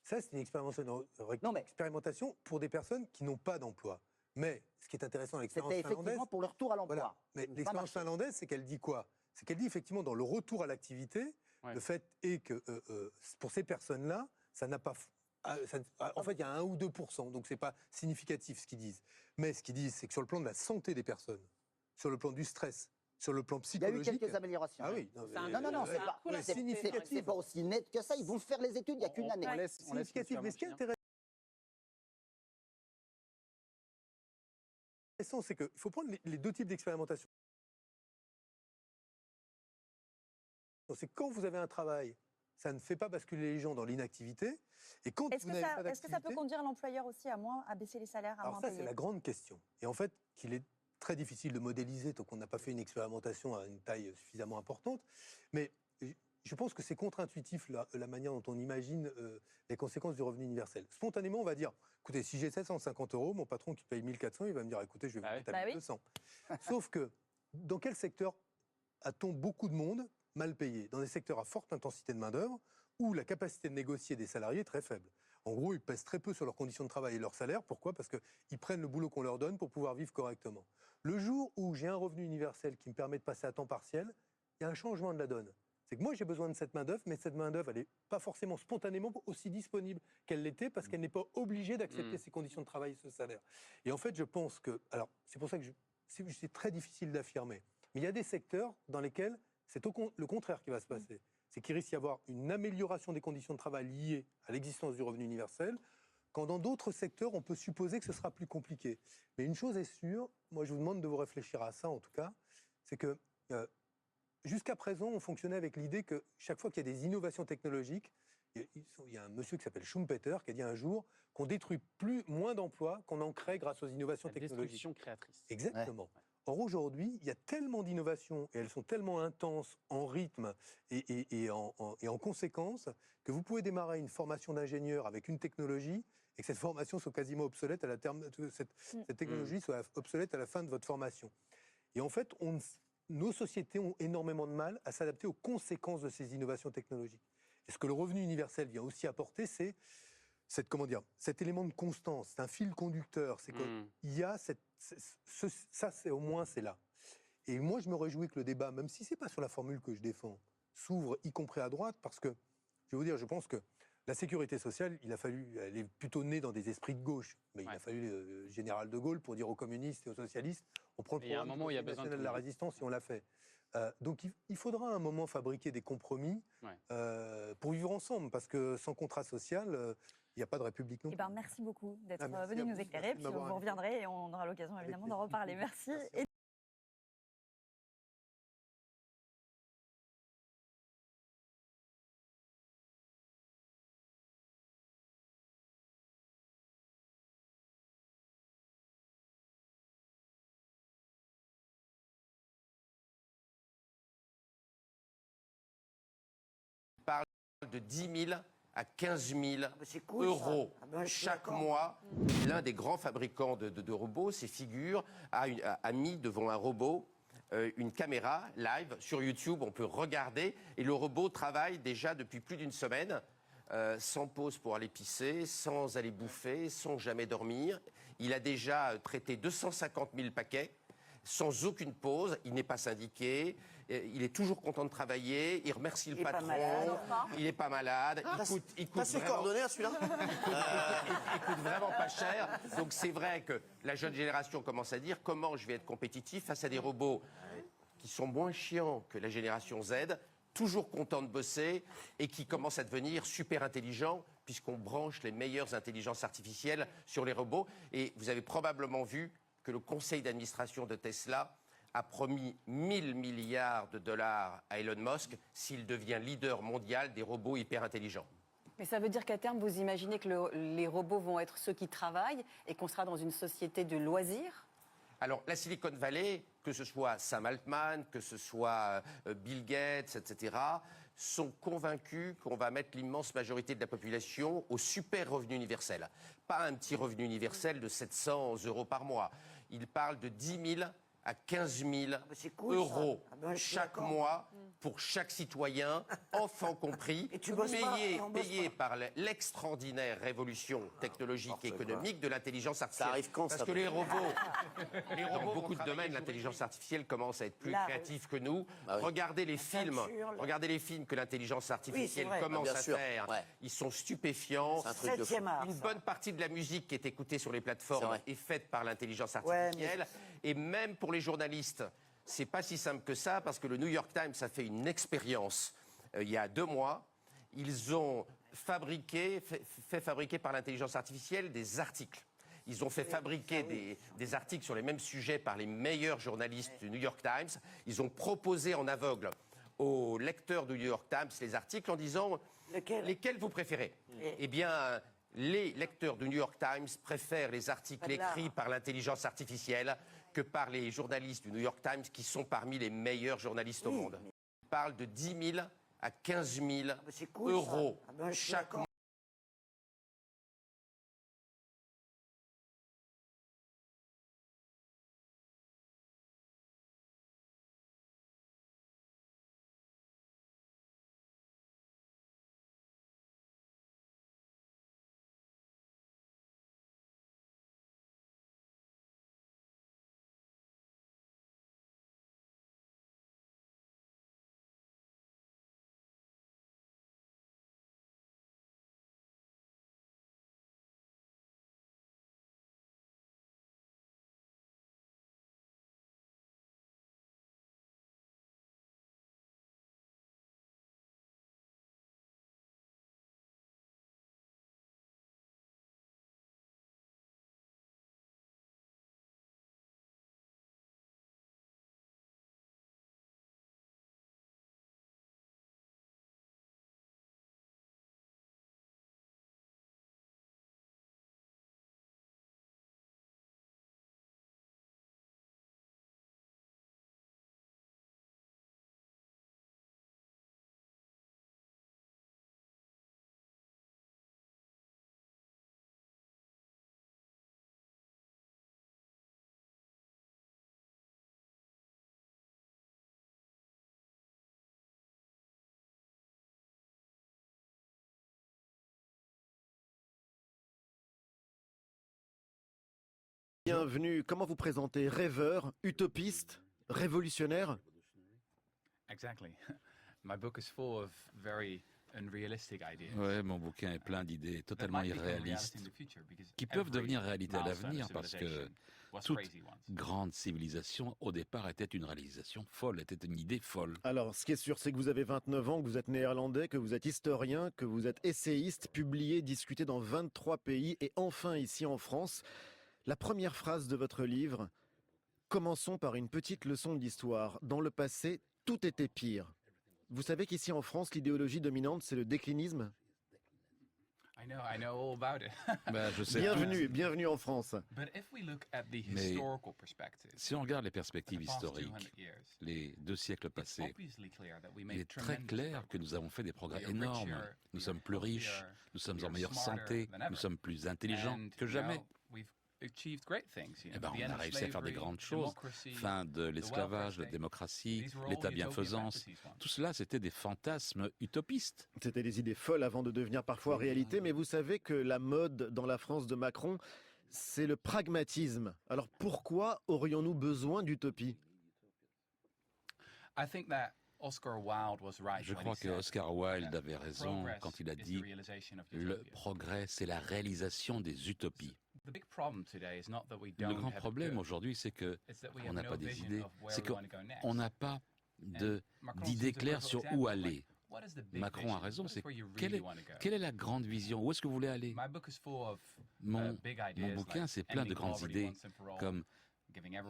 Ça, c'est une expérimentation pour des personnes qui n'ont pas d'emploi. Mais ce qui est intéressant avec l'expérience finlandaise... C'était effectivement pour le retour à l'emploi. Voilà. Mais l'expérience finlandaise, c'est qu'elle dit quoi? C'est qu'elle dit effectivement dans le retour à l'activité, le fait est que pour ces personnes-là, ça n'a pas... en fait, il y a 1 ou 2%, donc ce n'est pas significatif ce qu'ils disent. Mais ce qu'ils disent, c'est que sur le plan de la santé des personnes, sur le plan du stress, sur le plan psychologique... Il y a eu quelques améliorations. Ah oui. Non, c'est pas aussi net que ça. Ils vont faire les études il n'y a qu'une année. C'est significatif. Mais ce qui est intéressant, c'est qu'il faut prendre les 2 types d'expérimentation. C'est quand vous avez un travail, ça ne fait pas basculer les gens dans l'inactivité. Et quand vous n'avez pas d'activité... Est-ce que ça peut conduire l'employeur aussi à baisser les salaires, à moins payer? Alors ça, c'est la grande question. Et en fait, qu'il est très difficile de modéliser tant qu'on n'a pas fait une expérimentation à une taille suffisamment importante. Mais je pense que c'est contre-intuitif la manière dont on imagine les conséquences du revenu universel. Spontanément, on va dire, écoutez, si j'ai 750 €, mon patron qui paye 1400, il va me dire, écoutez, je vais vous mettre à 1200. Sauf que, dans quel secteur a-t-on beaucoup de monde mal payé? Dans des secteurs à forte intensité de main-d'œuvre, où la capacité de négocier des salariés est très faible. En gros, ils pèsent très peu sur leurs conditions de travail et leur salaire. Pourquoi? Parce qu'ils prennent le boulot qu'on leur donne pour pouvoir vivre correctement. Le jour où j'ai un revenu universel qui me permet de passer à temps partiel, il y a un changement de la donne. C'est que moi, j'ai besoin de cette main-d'œuvre, mais cette main-d'œuvre, elle n'est pas forcément spontanément aussi disponible qu'elle l'était, parce qu'elle n'est pas obligée d'accepter ces conditions de travail et ce salaire. Et en fait, je pense que... Alors, c'est pour ça que c'est très difficile d'affirmer. Mais il y a des secteurs dans lesquels c'est le contraire qui va se passer. C'est qu'il risque d'y avoir une amélioration des conditions de travail liées à l'existence du revenu universel, quand dans d'autres secteurs, on peut supposer que ce sera plus compliqué. Mais une chose est sûre, moi je vous demande de vous réfléchir à ça en tout cas, c'est que jusqu'à présent, on fonctionnait avec l'idée que chaque fois qu'il y a des innovations technologiques, il y a un monsieur qui s'appelle Schumpeter qui a dit un jour qu'on détruit moins d'emplois qu'on en crée grâce aux innovations technologiques. Destruction créatrice. Exactement. Ouais. Or, aujourd'hui, il y a tellement d'innovations et elles sont tellement intenses en rythme et en conséquence que vous pouvez démarrer une formation d'ingénieur avec une technologie et que cette formation soit quasiment obsolète à la terme, cette technologie soit obsolète à la fin de votre formation. Et en fait, nos sociétés ont énormément de mal à s'adapter aux conséquences de ces innovations technologiques. Et ce que le revenu universel vient aussi apporter, c'est cet élément de constance, c'est un fil conducteur, c'est qu'il y a ça, c'est au moins, c'est là. Et moi, je me réjouis que le débat, même si ce n'est pas sur la formule que je défends, s'ouvre, y compris à droite, parce que, je vais vous dire, je pense que la sécurité sociale, elle est plutôt née dans des esprits de gauche, mais il a fallu le général de Gaulle pour dire aux communistes et aux socialistes, on prend le programme national de la résistance et on l'a fait. Donc il faudra à un moment fabriquer des compromis pour vivre ensemble, parce que sans contrat social, il n'y a pas de République non plus. Merci beaucoup d'être venu nous éclairer, puis vous reviendrez et on aura l'occasion évidemment d'en reparler. Merci. Parle de 10 000 à 15 000 euros chaque mois. L'un des grands fabricants de robots, ces figures, a mis devant un robot une caméra live sur YouTube. On peut regarder et le robot travaille déjà depuis plus d'une semaine sans pause pour aller pisser, sans aller bouffer, sans jamais dormir. Il a déjà traité 250 000 paquets. sans aucune pause, il n'est pas syndiqué, il est toujours content de travailler, il remercie le patron, il n'est pas malade, il coûte ses vraiment... coordonnées à celui-là il coûte vraiment pas cher. Donc c'est vrai que la jeune génération commence à dire comment je vais être compétitif face à des robots qui sont moins chiants que la génération Z, toujours contents de bosser et qui commencent à devenir super intelligents puisqu'on branche les meilleures intelligences artificielles sur les robots. Et vous avez probablement vu que le conseil d'administration de Tesla a promis 1000 milliards de dollars à Elon Musk s'il devient leader mondial des robots hyper intelligents. Mais ça veut dire qu'à terme, vous imaginez que les robots vont être ceux qui travaillent et qu'on sera dans une société de loisirs ? Alors, la Silicon Valley, que ce soit Sam Altman, que ce soit Bill Gates, etc., sont convaincus qu'on va mettre l'immense majorité de la population au super revenu universel. Pas un petit revenu universel de 700 € par mois. Ils parlent de 10 000 à 15 000 euros chaque mois pour chaque citoyen, enfant compris, payé par l'extraordinaire révolution technologique et économique de l'intelligence artificielle. Ça arrive quand, Parce que les robots dans beaucoup de domaines, l'intelligence artificielle commence à être plus créative que nous. Regardez les films que l'intelligence artificielle commence à faire. Ils sont stupéfiants. Une bonne partie de la musique qui est écoutée sur les plateformes est faite par l'intelligence artificielle. Et même pour les journalistes, c'est pas si simple que ça, parce que le New York Times a fait une expérience il y a 2 mois. Ils ont fait fabriquer par l'intelligence artificielle des articles. Ils ont fait fabriquer des articles sur les mêmes sujets par les meilleurs journalistes du New York Times. Ils ont proposé en aveugle aux lecteurs du New York Times les articles en disant lesquels vous préférez. Eh bien, les lecteurs du New York Times préfèrent les articles écrits par l'intelligence artificielle que par les journalistes du New York Times qui sont parmi les meilleurs journalistes au monde. Ils parlent de 10 000 à 15 000 euros chaque mois. Bienvenue. Comment vous présentez? Rêveur, utopiste, révolutionnaire? Exactly. My book is full of very unrealistic ideas. Ouais, mon bouquin est plein d'idées totalement irréalistes qui peuvent devenir réalité à l'avenir parce que toute grande civilisation, au départ, était une réalisation folle, était une idée folle. Alors, ce qui est sûr, c'est que vous avez 29 ans, que vous êtes néerlandais, que vous êtes historien, que vous êtes essayiste, publié, discuté dans 23 pays et enfin ici en France. La première phrase de votre livre: commençons par une petite leçon d'histoire. Dans le passé, tout était pire. Vous savez qu'ici en France, l'idéologie dominante, c'est le déclinisme? I know all about it. Ben, je sais bienvenue en France. Mais si on regarde les perspectives historiques, les 2 siècles passés, il est très clair que nous avons fait des progrès énormes. Nous sommes plus riches, nous sommes en meilleure santé, nous sommes plus intelligents que jamais. Eh ben, on a réussi à faire des grandes choses. Fin de l'esclavage, la démocratie, l'État bienfaisance. Tout cela, c'était des fantasmes utopistes. C'était des idées folles avant de devenir parfois réalité, mais vous savez que la mode dans la France de Macron c'est le pragmatisme. Alors pourquoi aurions-nous besoin d'utopie? Je crois que Oscar Wilde avait raison quand il a dit « Le progrès, c'est la réalisation des utopies ». Le grand problème aujourd'hui, c'est qu'on n'a pas des idées, c'est qu'on n'a pas d'idées claires sur où aller. Macron a raison, c'est quelle est la grande vision? Où est-ce que vous voulez aller? Mon bouquin, c'est plein de grandes idées, comme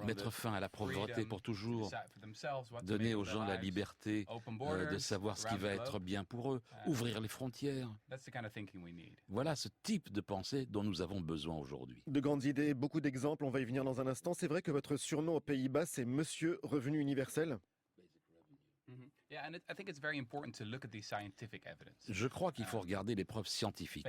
mettre fin à la pauvreté pour toujours, donner aux gens la liberté de savoir ce qui va être bien pour eux, ouvrir les frontières. Voilà ce type de pensée dont nous avons besoin aujourd'hui. De grandes idées, beaucoup d'exemples, on va y venir dans un instant. C'est vrai que votre surnom aux Pays-Bas, c'est Monsieur Revenu Universel? Je crois qu'il faut regarder les preuves scientifiques.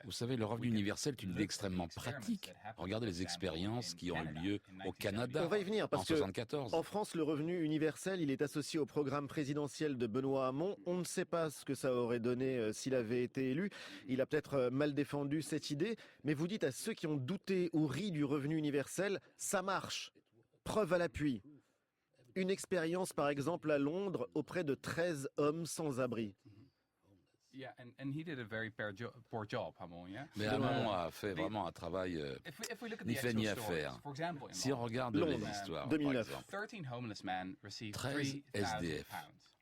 Vous savez, le revenu universel est une idée extrêmement pratique. Regardez les expériences qui ont eu lieu au Canada On va y venir parce en 1974. En France, le revenu universel, il est associé au programme présidentiel de Benoît Hamon. On ne sait pas ce que ça aurait donné s'il avait été élu. Il a peut-être mal défendu cette idée, mais vous dites à ceux qui ont douté ou ri du revenu universel, ça marche. Preuve à l'appui. Une expérience, par exemple, à Londres, auprès de 13 hommes sans abri. Mais Hamon a fait vraiment un travail ni fait ni à faire. Si on regarde Londres, l'histoire, 2009. par exemple, 13 SDF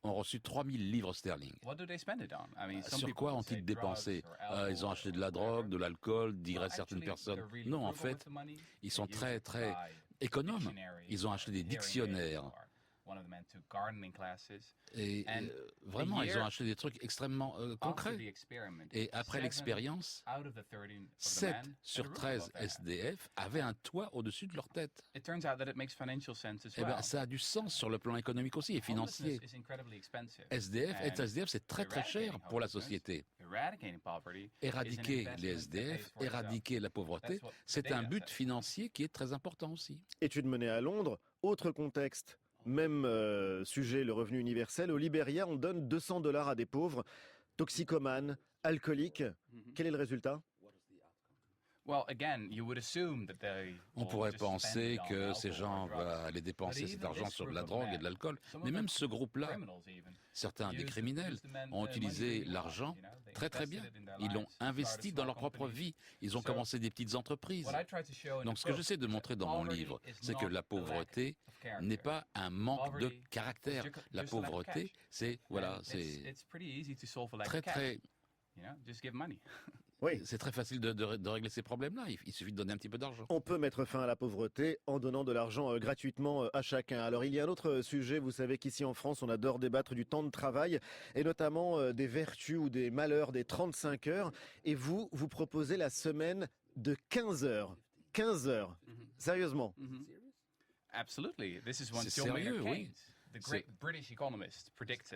ont reçu 3000 livres sterling. Sur quoi ont-ils dépensé? Ils ont acheté de la drogue, de l'alcool, diraient certaines personnes. Non, en fait, ils sont très, très économes. Ils ont acheté des dictionnaires. Et vraiment, ils ont acheté des trucs extrêmement concrets. Et après l'expérience, 7 sur 13 SDF avaient un toit au-dessus de leur tête. Eh bien, ça a du sens sur le plan économique aussi et financier. être SDF, c'est très très cher pour la société. Éradiquer les SDF, éradiquer la pauvreté, c'est un but financier qui est très important aussi. Étude menée à Londres, autre contexte. Même sujet, le revenu universel. Au Libéria, on donne 200 $ à des pauvres, toxicomanes, alcooliques. Quel est le résultat? On pourrait penser que ces gens vont aller dépenser cet argent sur de la drogue et de l'alcool, mais même ce groupe-là, certains des criminels, ont utilisé l'argent très très bien. Ils l'ont investi dans leur propre vie. Ils ont commencé des petites entreprises. Donc ce que j'essaie de montrer dans mon livre, c'est que la pauvreté n'est pas un manque de caractère. La pauvreté, c'est très très... Oui. C'est très facile de régler ces problèmes-là. Il suffit de donner un petit peu d'argent. On peut mettre fin à la pauvreté en donnant de l'argent gratuitement à chacun. Alors il y a un autre sujet, vous savez qu'ici en France, on adore débattre du temps de travail et notamment des vertus ou des malheurs des 35 heures. Et vous proposez la semaine de 15 heures. 15 heures. Sérieusement. C'est sérieux, oui.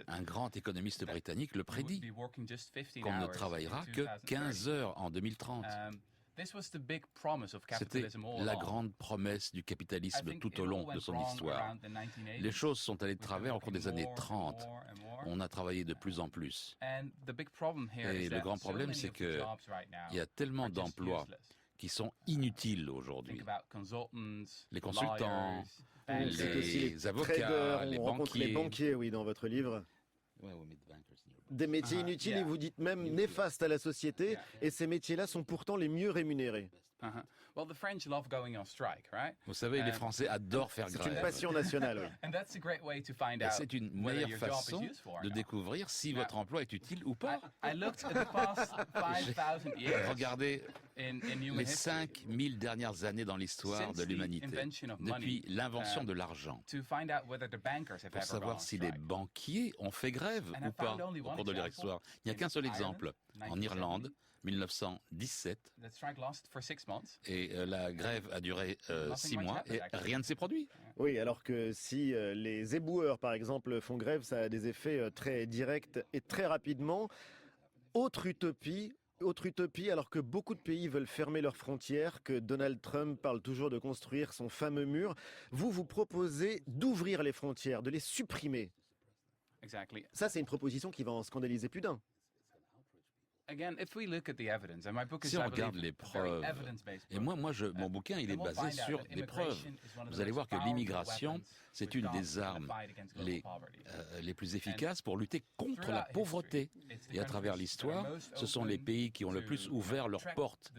Un grand économiste britannique le prédit, qu'on ne travaillera que 15 heures en 2030. C'était la grande promesse du capitalisme tout au long de son histoire. Les choses sont allées de travers au cours des années 30. On a travaillé de plus en plus. Et le grand problème, c'est qu'il y a tellement d'emplois qui sont inutiles aujourd'hui. Les consultants, les avocats, traders, les on rencontre les banquiers, oui, dans votre livre. Des métiers inutiles et vous dites même néfastes à la société, et ces métiers-là sont pourtant les mieux rémunérés. Vous savez, les Français adorent faire grève. C'est une passion nationale. Oui. Et c'est une meilleure façon de découvrir si votre emploi est utile ou pas. Regardez les 5000 dernières années dans l'histoire de l'humanité, depuis l'invention de l'argent, pour savoir si les banquiers ont fait grève ou pas au cours de leur histoire. Il n'y a qu'un seul exemple, en Irlande, 1917, et la grève a duré 6 mois et rien ne s'est produit. Oui, alors que si les éboueurs, par exemple, font grève, ça a des effets très directs et très rapidement. Autre utopie, alors que beaucoup de pays veulent fermer leurs frontières, que Donald Trump parle toujours de construire son fameux mur, vous proposez d'ouvrir les frontières, de les supprimer. Ça, c'est une proposition qui va en scandaliser plus d'un. Si on regarde les preuves, et moi mon bouquin, il est basé sur des preuves. Vous allez voir que l'immigration, c'est une des armes les plus efficaces pour lutter contre la pauvreté. Et à travers l'histoire, ce sont les pays qui ont le plus ouvert leurs portes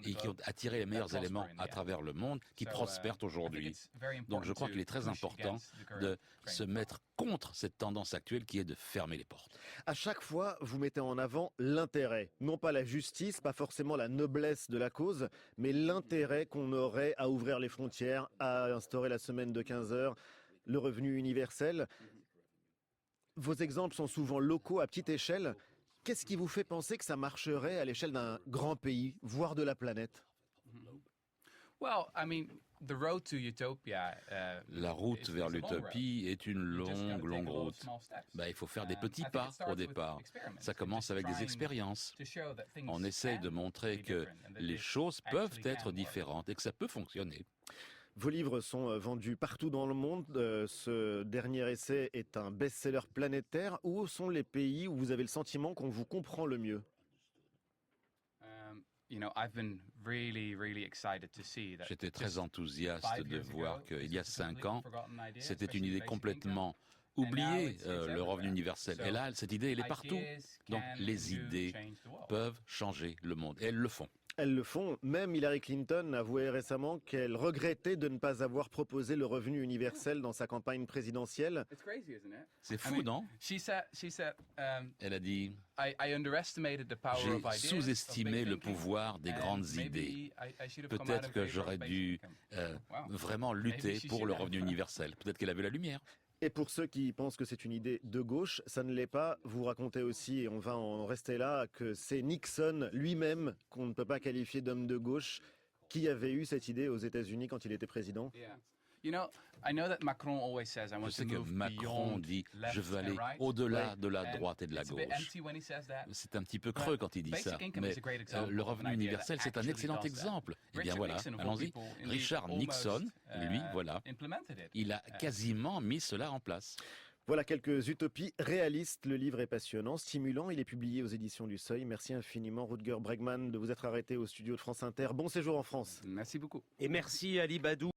et qui ont attiré les meilleurs éléments à travers le monde qui prospèrent aujourd'hui. Donc je crois qu'il est très important de se mettre contre cette tendance actuelle qui est de fermer les portes. À chaque fois, vous mettez en avant l'intérêt, non pas la justice, pas forcément la noblesse de la cause, mais l'intérêt qu'on aurait à ouvrir les frontières, à instaurer la semaine de 15 heures, le revenu universel. Vos exemples sont souvent locaux, à petite échelle. Qu'est-ce qui vous fait penser que ça marcherait à l'échelle d'un grand pays, voire de la planète? La route vers l'utopie est une longue route. Il faut faire des petits pas au départ. Ça commence avec des expériences. On essaye de montrer que les choses peuvent être différentes et que ça peut fonctionner. Vos livres sont vendus partout dans le monde. Ce dernier essai est un best-seller planétaire. Où sont les pays où vous avez le sentiment qu'on vous comprend le mieux? J'étais très enthousiaste de voir qu'il y a 5 ans, c'était une idée complètement oubliée, le revenu universel. Et là, cette idée, elle est partout. Donc, les idées peuvent changer le monde. Et elles le font. Elles le font. Même Hillary Clinton avouait récemment qu'elle regrettait de ne pas avoir proposé le revenu universel dans sa campagne présidentielle. C'est fou, non? Elle a dit « J'ai sous-estimé le pouvoir des grandes idées. Peut-être que j'aurais dû vraiment lutter pour le revenu universel. » Peut-être qu'elle a vu la lumière. Et pour ceux qui pensent que c'est une idée de gauche, ça ne l'est pas. Vous racontez aussi, et on va en rester là, que c'est Nixon lui-même, qu'on ne peut pas qualifier d'homme de gauche, qui avait eu cette idée aux États-Unis quand il était président. Je sais que Macron dit « je veux aller au-delà de la droite et de la gauche ». C'est un petit peu creux quand il dit ça, mais le revenu universel, c'est un excellent exemple. Eh bien voilà, allons-y. Richard Nixon, lui, voilà, il a quasiment mis cela en place. Voilà quelques utopies réalistes. Le livre est passionnant, stimulant. Il est publié aux éditions du Seuil. Merci infiniment, Rutger Bregman, de vous être arrêté au studio de France Inter. Bon séjour en France. Merci beaucoup. Et merci Ali Badou.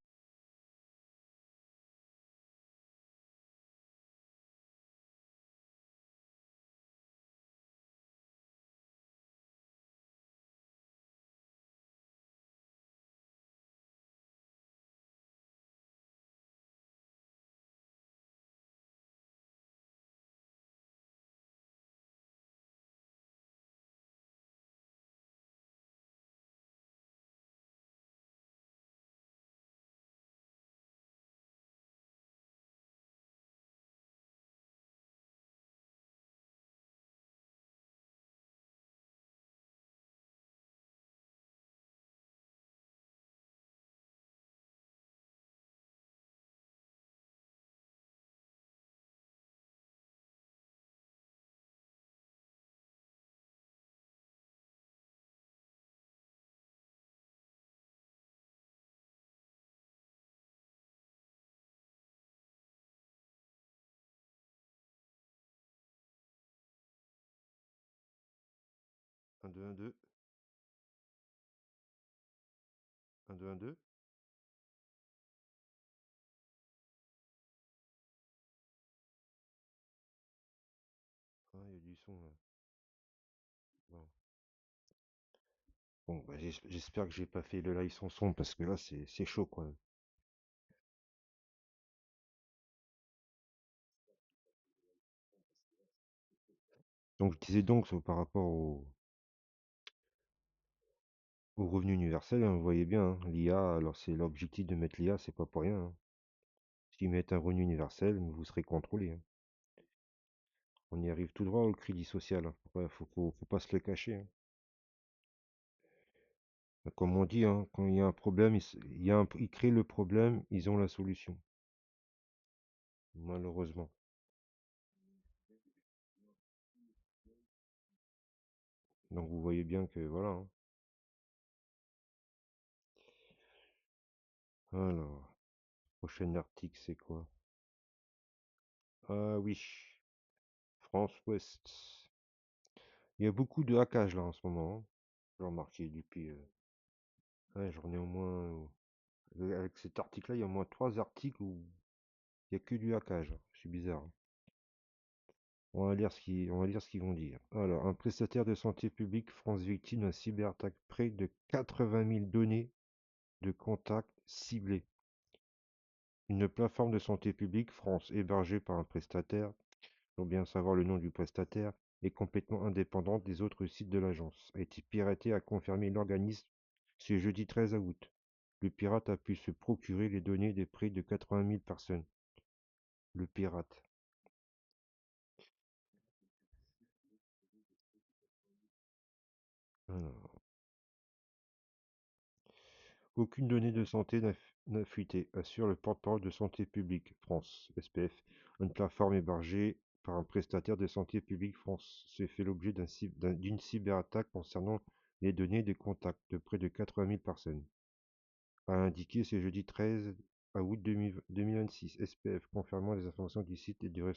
Un, deux, un, deux. Un, deux, un, deux. Ah, il y a du son là. Bon. Bon, j'espère que j'ai pas fait le live sans son parce que là c'est chaud quoi. Donc je disais donc par rapport au revenu universel, hein, vous voyez bien, hein, l'IA, alors c'est l'objectif de mettre l'IA, c'est pas pour rien. Hein. S'ils mettent un revenu universel, vous serez contrôlé. Hein. On y arrive tout droit au crédit social. Hein. Faut pas se le cacher. Hein. Comme on dit, hein, quand il y a un problème, ils créent le problème, ils ont la solution. Malheureusement. Donc vous voyez bien que voilà. Hein. Alors, prochain article, c'est quoi? Ah oui, France Ouest. Il y a beaucoup de hackage là en ce moment, hein. J'ai remarqué depuis. Ouais, j'en ai au moins. Avec cet article-là, il y a au moins 3 articles où il n'y a que du hackage. C'est bizarre, hein. On va lire ce qu'ils vont dire. Alors, un prestataire de santé publique, France victime d'un cyberattaque, près de 80 000 données de contacts ciblés. Une plateforme de santé publique, France, hébergée par un prestataire, faut bien savoir le nom du prestataire, est complètement indépendante des autres sites de l'agence, a été piratée, a confirmé l'organisme ce jeudi 13 août. Le pirate a pu se procurer les données de près de 80 000 personnes. Le pirate. Alors. Aucune donnée de santé n'a fuité, assure le porte-parole de Santé publique France, SPF. Une plateforme hébergée par un prestataire de Santé publique France s'est fait l'objet d'une cyberattaque concernant les données de contact de près de 80 000 personnes, a indiqué ce jeudi 13 août 2026, SPF, confirmant les informations du site et de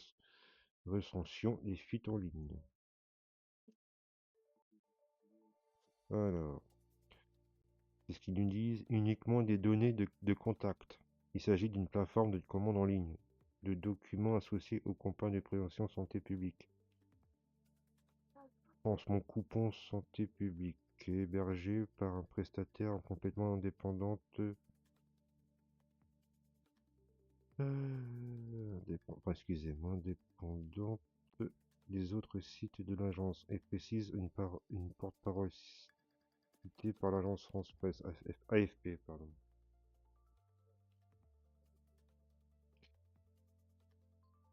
recension des fuites en ligne. Alors, qu'est-ce qu'ils nous disent? Uniquement des données de contact. Il s'agit d'une plateforme de commande en ligne, de documents associés aux campagnes de prévention santé publique. France, mon coupon santé publique, hébergé par un prestataire complètement indépendante. Excusez-moi, indépendante des autres sites de l'agence, et précise une porte-parole citée par l'agence France Presse, AFP, pardon.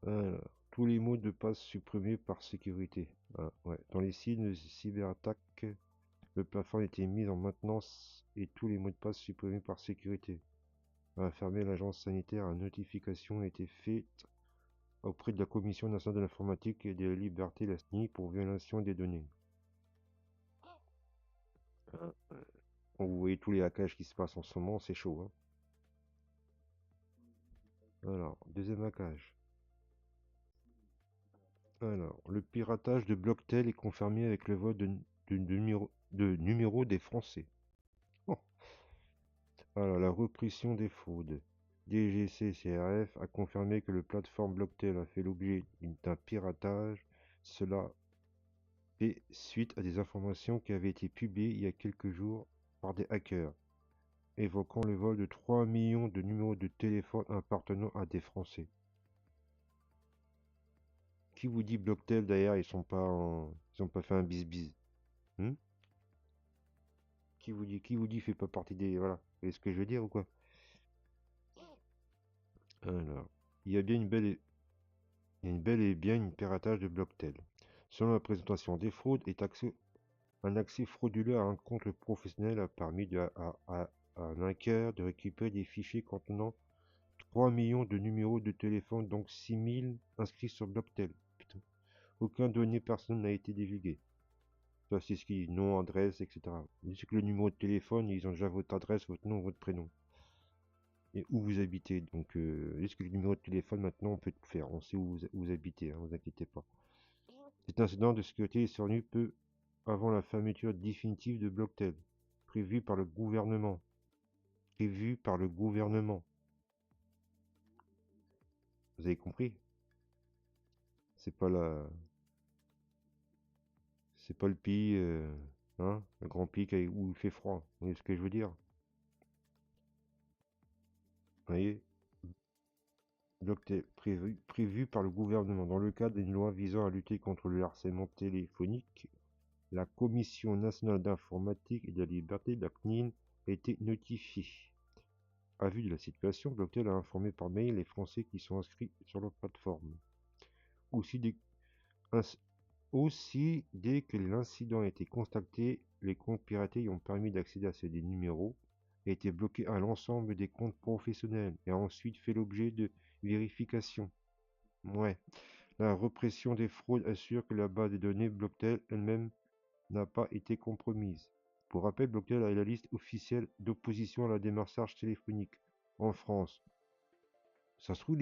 Alors, tous les mots de passe supprimés par sécurité. Ah, ouais. Dans les signes de cyberattaque, le plateforme était mis en maintenance et tous les mots de passe supprimés par sécurité. A affirmé l'agence sanitaire, une notification a été faite auprès de la Commission nationale de l'informatique et de la liberté, la SNI, pour violation des données. Vous voyez tous les hackages qui se passent en ce moment, c'est chaud, hein. Alors, deuxième hackage. Alors, le piratage de Blocktel est confirmé avec le vol de numéros des Français. Oh. Alors, la répression des fraudes. DGCCRF a confirmé que la plateforme Blocktel a fait l'objet d'un piratage. Cela fait suite à des informations qui avaient été publiées il y a quelques jours par des hackers, évoquant le vol de 3 millions de numéros de téléphone appartenant à des Français. Qui vous dit Blocktel d'ailleurs, ils ont pas fait un bis-bis. Qui vous dit fait pas partie des... Voilà, vous voyez ce que je veux dire ou quoi? Alors, il y a bel et bien une piratage de Blocktel. Selon la présentation des fraudes, un accès frauduleux à un compte professionnel a permis à un hacker de récupérer des fichiers contenant 3 millions de numéros de téléphone, donc 6 000 inscrits sur Blocktel. Putain. Aucun données personnelles n'a été divulgué. Ça, c'est ce qui dit, nom, adresse, etc. C'est que le numéro de téléphone, ils ont déjà votre adresse, votre nom, votre prénom. Et où vous habitez. Donc, est-ce que le numéro de téléphone, maintenant, on peut le faire. On sait où vous habitez, hein, vous inquiétez pas. Cet incident de sécurité est survenu peu avant la fermeture définitive de Blocktel, prévue par le gouvernement. Prévue par le gouvernement. Vous avez compris? C'est pas le pays, hein, le grand pays où il fait froid. Vous voyez ce que je veux dire? Vous voyez? Blocktel prévu par le gouvernement. Dans le cadre d'une loi visant à lutter contre le harcèlement téléphonique, la Commission nationale d'informatique et de la liberté, la CNIL, a été notifiée. À vue de la situation, Blocktel a informé par mail les Français qui sont inscrits sur leur plateforme. Aussi, dès que l'incident a été constaté, les comptes piratés ont permis d'accéder à ces numéros, a été bloqué à l'ensemble des comptes professionnels et a ensuite fait l'objet de vérification. Ouais. La répression des fraudes assure que la base de données Blocktel elle-même n'a pas été compromise. Pour rappel, Blocktel a la liste officielle d'opposition à la démarchage téléphonique en France. Ça se trouve,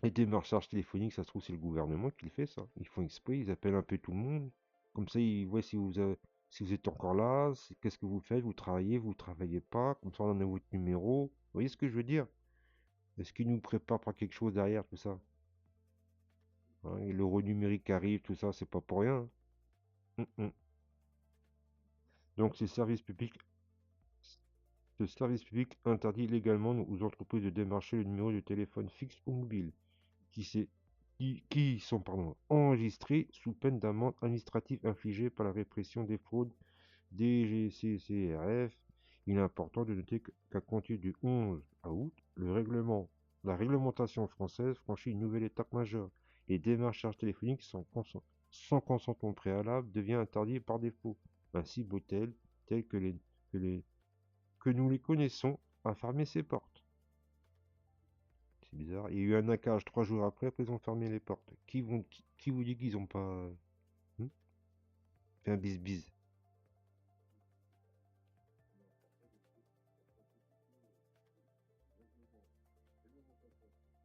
Les démarchages téléphoniques, ça se trouve, c'est le gouvernement qui le fait, ça. Ils font exprès, ils appellent un peu tout le monde. Comme ça, ils voient si vous êtes encore là, qu'est-ce que vous faites, vous travaillez pas. Comme ça, on en a votre numéro. Vous voyez ce que je veux dire? Est-ce qu'ils nous préparent pas quelque chose derrière tout ça? Hein, et l'euro numérique arrive, tout ça, c'est pas pour rien. Donc, ce service public interdit légalement aux entreprises de démarcher le numéro de téléphone fixe ou mobile qui sont enregistrés sous peine d'amende administrative infligée par la répression des fraudes DGCCRF. Il est important de noter qu'à compter du 11 août, la réglementation française franchit une nouvelle étape majeure. Les démarchages téléphoniques sans consentement préalable devient interdit par défaut. Ainsi, Botel, tel que nous les connaissons, a fermé ses portes. C'est bizarre. Il y a eu un hackage 3 jours après ils ont fermé les portes. Qui vous dit qu'ils ont pas fait un bis-bis?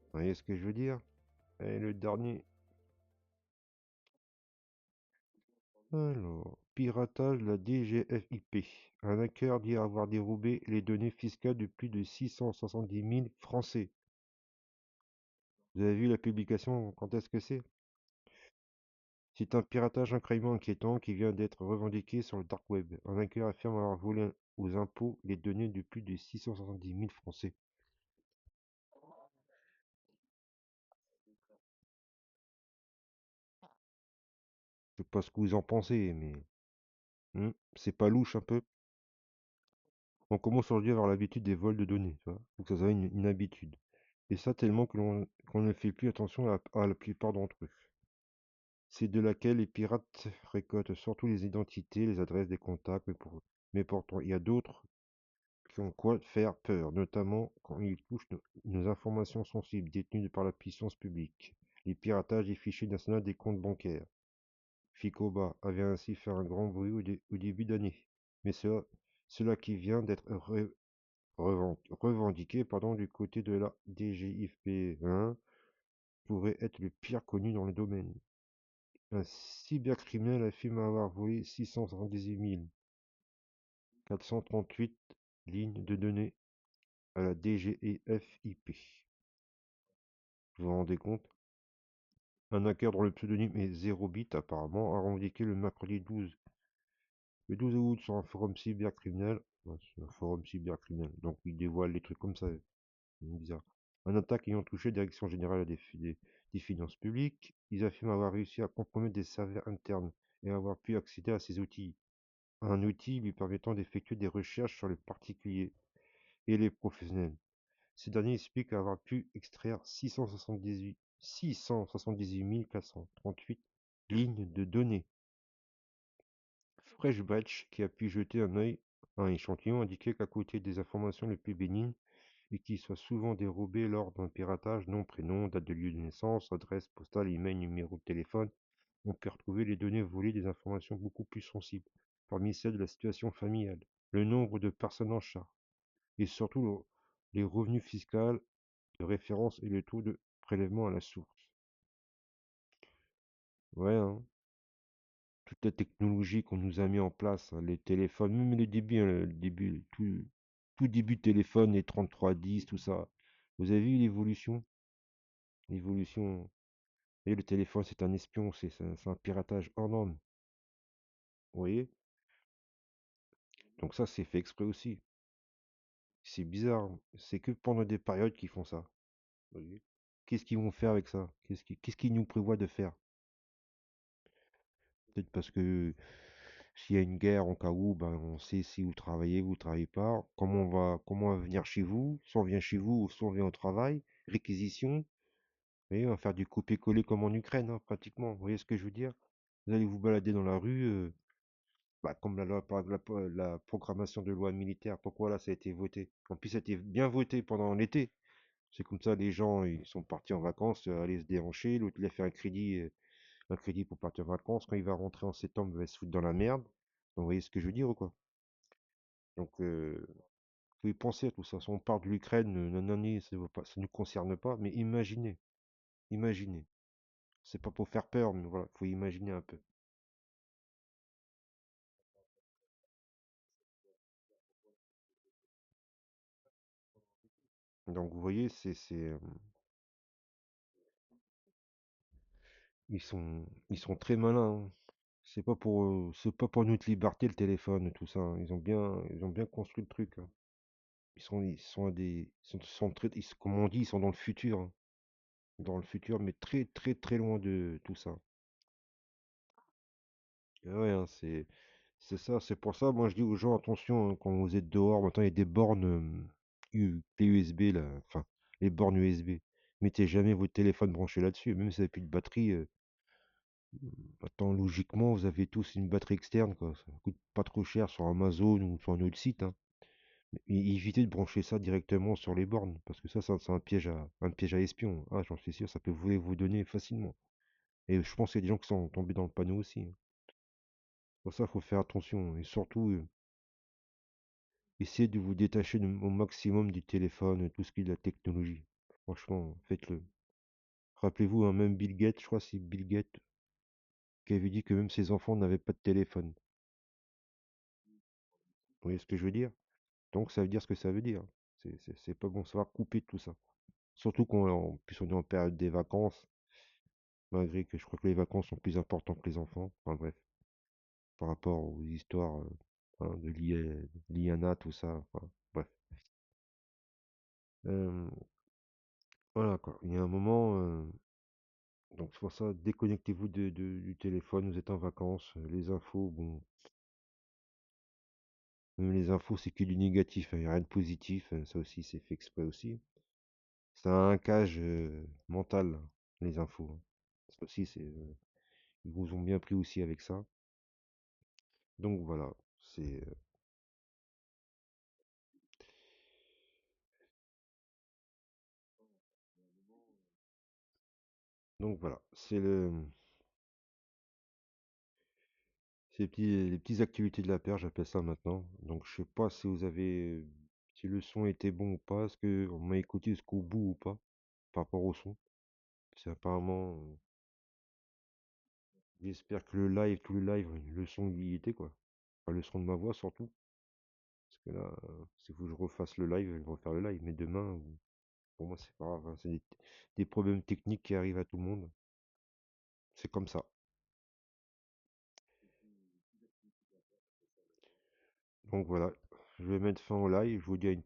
Vous voyez ce que je veux dire? Et le dernier. Alors, piratage de la DGFiP. Un hacker dit avoir dérobé les données fiscales de plus de 670 000 Français. Vous avez vu la publication, quand est-ce que c'est? C'est un piratage incroyablement inquiétant qui vient d'être revendiqué sur le dark web. Un hacker affirme avoir volé aux impôts les données de plus de 670 000 Français. Je sais pas ce que vous en pensez, mais c'est pas louche un peu? On commence aujourd'hui à avoir l'habitude des vols de données, tu vois. Faut que ça soit une habitude. Et ça tellement qu'on ne fait plus attention à la plupart d'entre eux. C'est de laquelle les pirates récoltent surtout les identités, les adresses des contacts, mais pourtant il y a d'autres qui ont quoi faire peur, notamment quand ils touchent nos informations sensibles détenues par la puissance publique. Les piratages des fichiers nationaux des comptes bancaires. Ficoba avait ainsi fait un grand bruit au début d'année, mais cela qui vient d'être revendiqué du côté de la DGIFP1 pourrait être le pire connu dans le domaine. Un cybercriminel affirme avoir volé 678 438 lignes de données à la DGIFIP. Vous vous rendez compte? Un hacker dont le pseudonyme est 0bit apparemment a revendiqué le mercredi 12 août sur un forum cybercriminel. C'est un forum cybercriminel, donc il dévoile des trucs comme ça. C'est bizarre. Un attaque ayant touché la Direction générale des finances publiques. Ils affirment avoir réussi à compromettre des serveurs internes et avoir pu accéder à ces outils. Un outil lui permettant d'effectuer des recherches sur les particuliers et les professionnels. Ces derniers expliquent avoir pu extraire 678 438 lignes de données. FreshBatch, qui a pu jeter un œil à un échantillon, indiquait qu'à côté des informations les plus bénignes, et qui soient souvent dérobées lors d'un piratage, nom, prénom, date de lieu de naissance, adresse postale, email, numéro de téléphone, on peut retrouver les données volées des informations beaucoup plus sensibles, parmi celles de la situation familiale, le nombre de personnes en charge, et surtout les revenus fiscaux de référence et le taux de prélèvement à la source. Ouais, hein. Toute la technologie qu'on nous a mis en place, hein, les téléphones, même les débuts, hein, tout début de téléphone, les 3310, tout ça. Vous avez vu l'évolution? L'évolution. Et le téléphone, c'est un espion, c'est un piratage hors norme. Vous voyez? Donc ça, c'est fait exprès aussi. C'est bizarre. C'est que pendant des périodes qu'ils font ça. Vous voyez? Qu'est-ce qu'ils vont faire avec ça? Qu'est-ce qu'ils nous prévoient de faire? Peut-être parce que s'il y a une guerre en cas où, ben, on sait si vous travaillez pas, comment on va venir chez vous, si on vient chez vous ou si on vient au travail, réquisition, vous voyez, on va faire du copier-coller comme en Ukraine, hein, pratiquement. Vous voyez ce que je veux dire? Vous allez vous balader dans la rue, comme la programmation de loi militaire, pourquoi là ça a été voté? En plus, ça a été bien voté pendant l'été. C'est comme ça, les gens, ils sont partis en vacances, aller se déhancher, l'autre il a fait un crédit pour partir en vacances. Quand il va rentrer en septembre, il va se foutre dans la merde. Donc, vous voyez ce que je veux dire ou quoi? Donc, faut y penser à tout ça. Si on parle de l'Ukraine, nanani, ça ne nous concerne pas, mais imaginez. Imaginez. C'est pas pour faire peur, mais voilà, faut imaginer un peu. Donc vous voyez, ils sont très malins, hein. C'est pas pour notre liberté le téléphone et tout ça, hein. Ils ont bien construit le truc, hein. Ils sont à des, ils sont très, comme on dit, ils sont dans le futur, hein. Dans le futur, mais très très très loin de tout ça. Et ouais, hein, c'est ça, c'est pour ça, moi je dis aux gens, attention, hein, quand vous êtes dehors, maintenant il y a des bornes clés USB là, enfin, les bornes USB. Mettez jamais votre téléphone branché là-dessus, même si vous n'avez plus de batterie. Maintenant, logiquement, vous avez tous une batterie externe, quoi. Ça coûte pas trop cher sur Amazon ou sur un autre site, hein. Mais évitez de brancher ça directement sur les bornes, parce que ça, c'est un piège à espion. Ah, j'en suis sûr, ça peut vous donner facilement. Et je pense qu'il y a des gens qui sont tombés dans le panneau aussi, hein. Pour ça, il faut faire attention. Et surtout, essayez de vous détacher au maximum du téléphone, tout ce qui est de la technologie. Franchement, faites-le. Rappelez-vous, hein, même Bill Gates, je crois que c'est Bill Gates qui avait dit que même ses enfants n'avaient pas de téléphone. Vous voyez ce que je veux dire? Donc ça veut dire ce que ça veut dire. C'est pas bon, ça va couper tout ça. Surtout qu'en plus on est en période des vacances, malgré que je crois que les vacances sont plus importantes que les enfants. Enfin bref, par rapport aux histoires hein, de l'IANA, tout ça. Enfin, bref. Euh, voilà quoi. Il y a un moment, donc c'est pour ça, déconnectez-vous du téléphone, vous êtes en vacances, les infos, bon, même les infos c'est que du négatif, hein, il n'y a rien de positif, ça aussi c'est fait exprès aussi. C'est un cage mental, les infos, hein. Ça aussi ils vous ont bien pris aussi avec ça. Donc voilà, c'est donc voilà, c'est les petits activités de la paire, j'appelle ça maintenant. Donc je sais pas si vous avez si le son était bon ou pas, est-ce que on m'a écouté jusqu'au bout ou pas par rapport au son. C'est apparemment j'espère que le live, tout le live, le son y était quoi. Enfin, le son de ma voix surtout. Parce que là, s'il faut que je refasse le live, je vais refaire le live. Mais demain, pour moi, c'est pas grave, hein. C'est des problèmes techniques qui arrivent à tout le monde. C'est comme ça. Donc voilà, je vais mettre fin au live. Je vous dis à une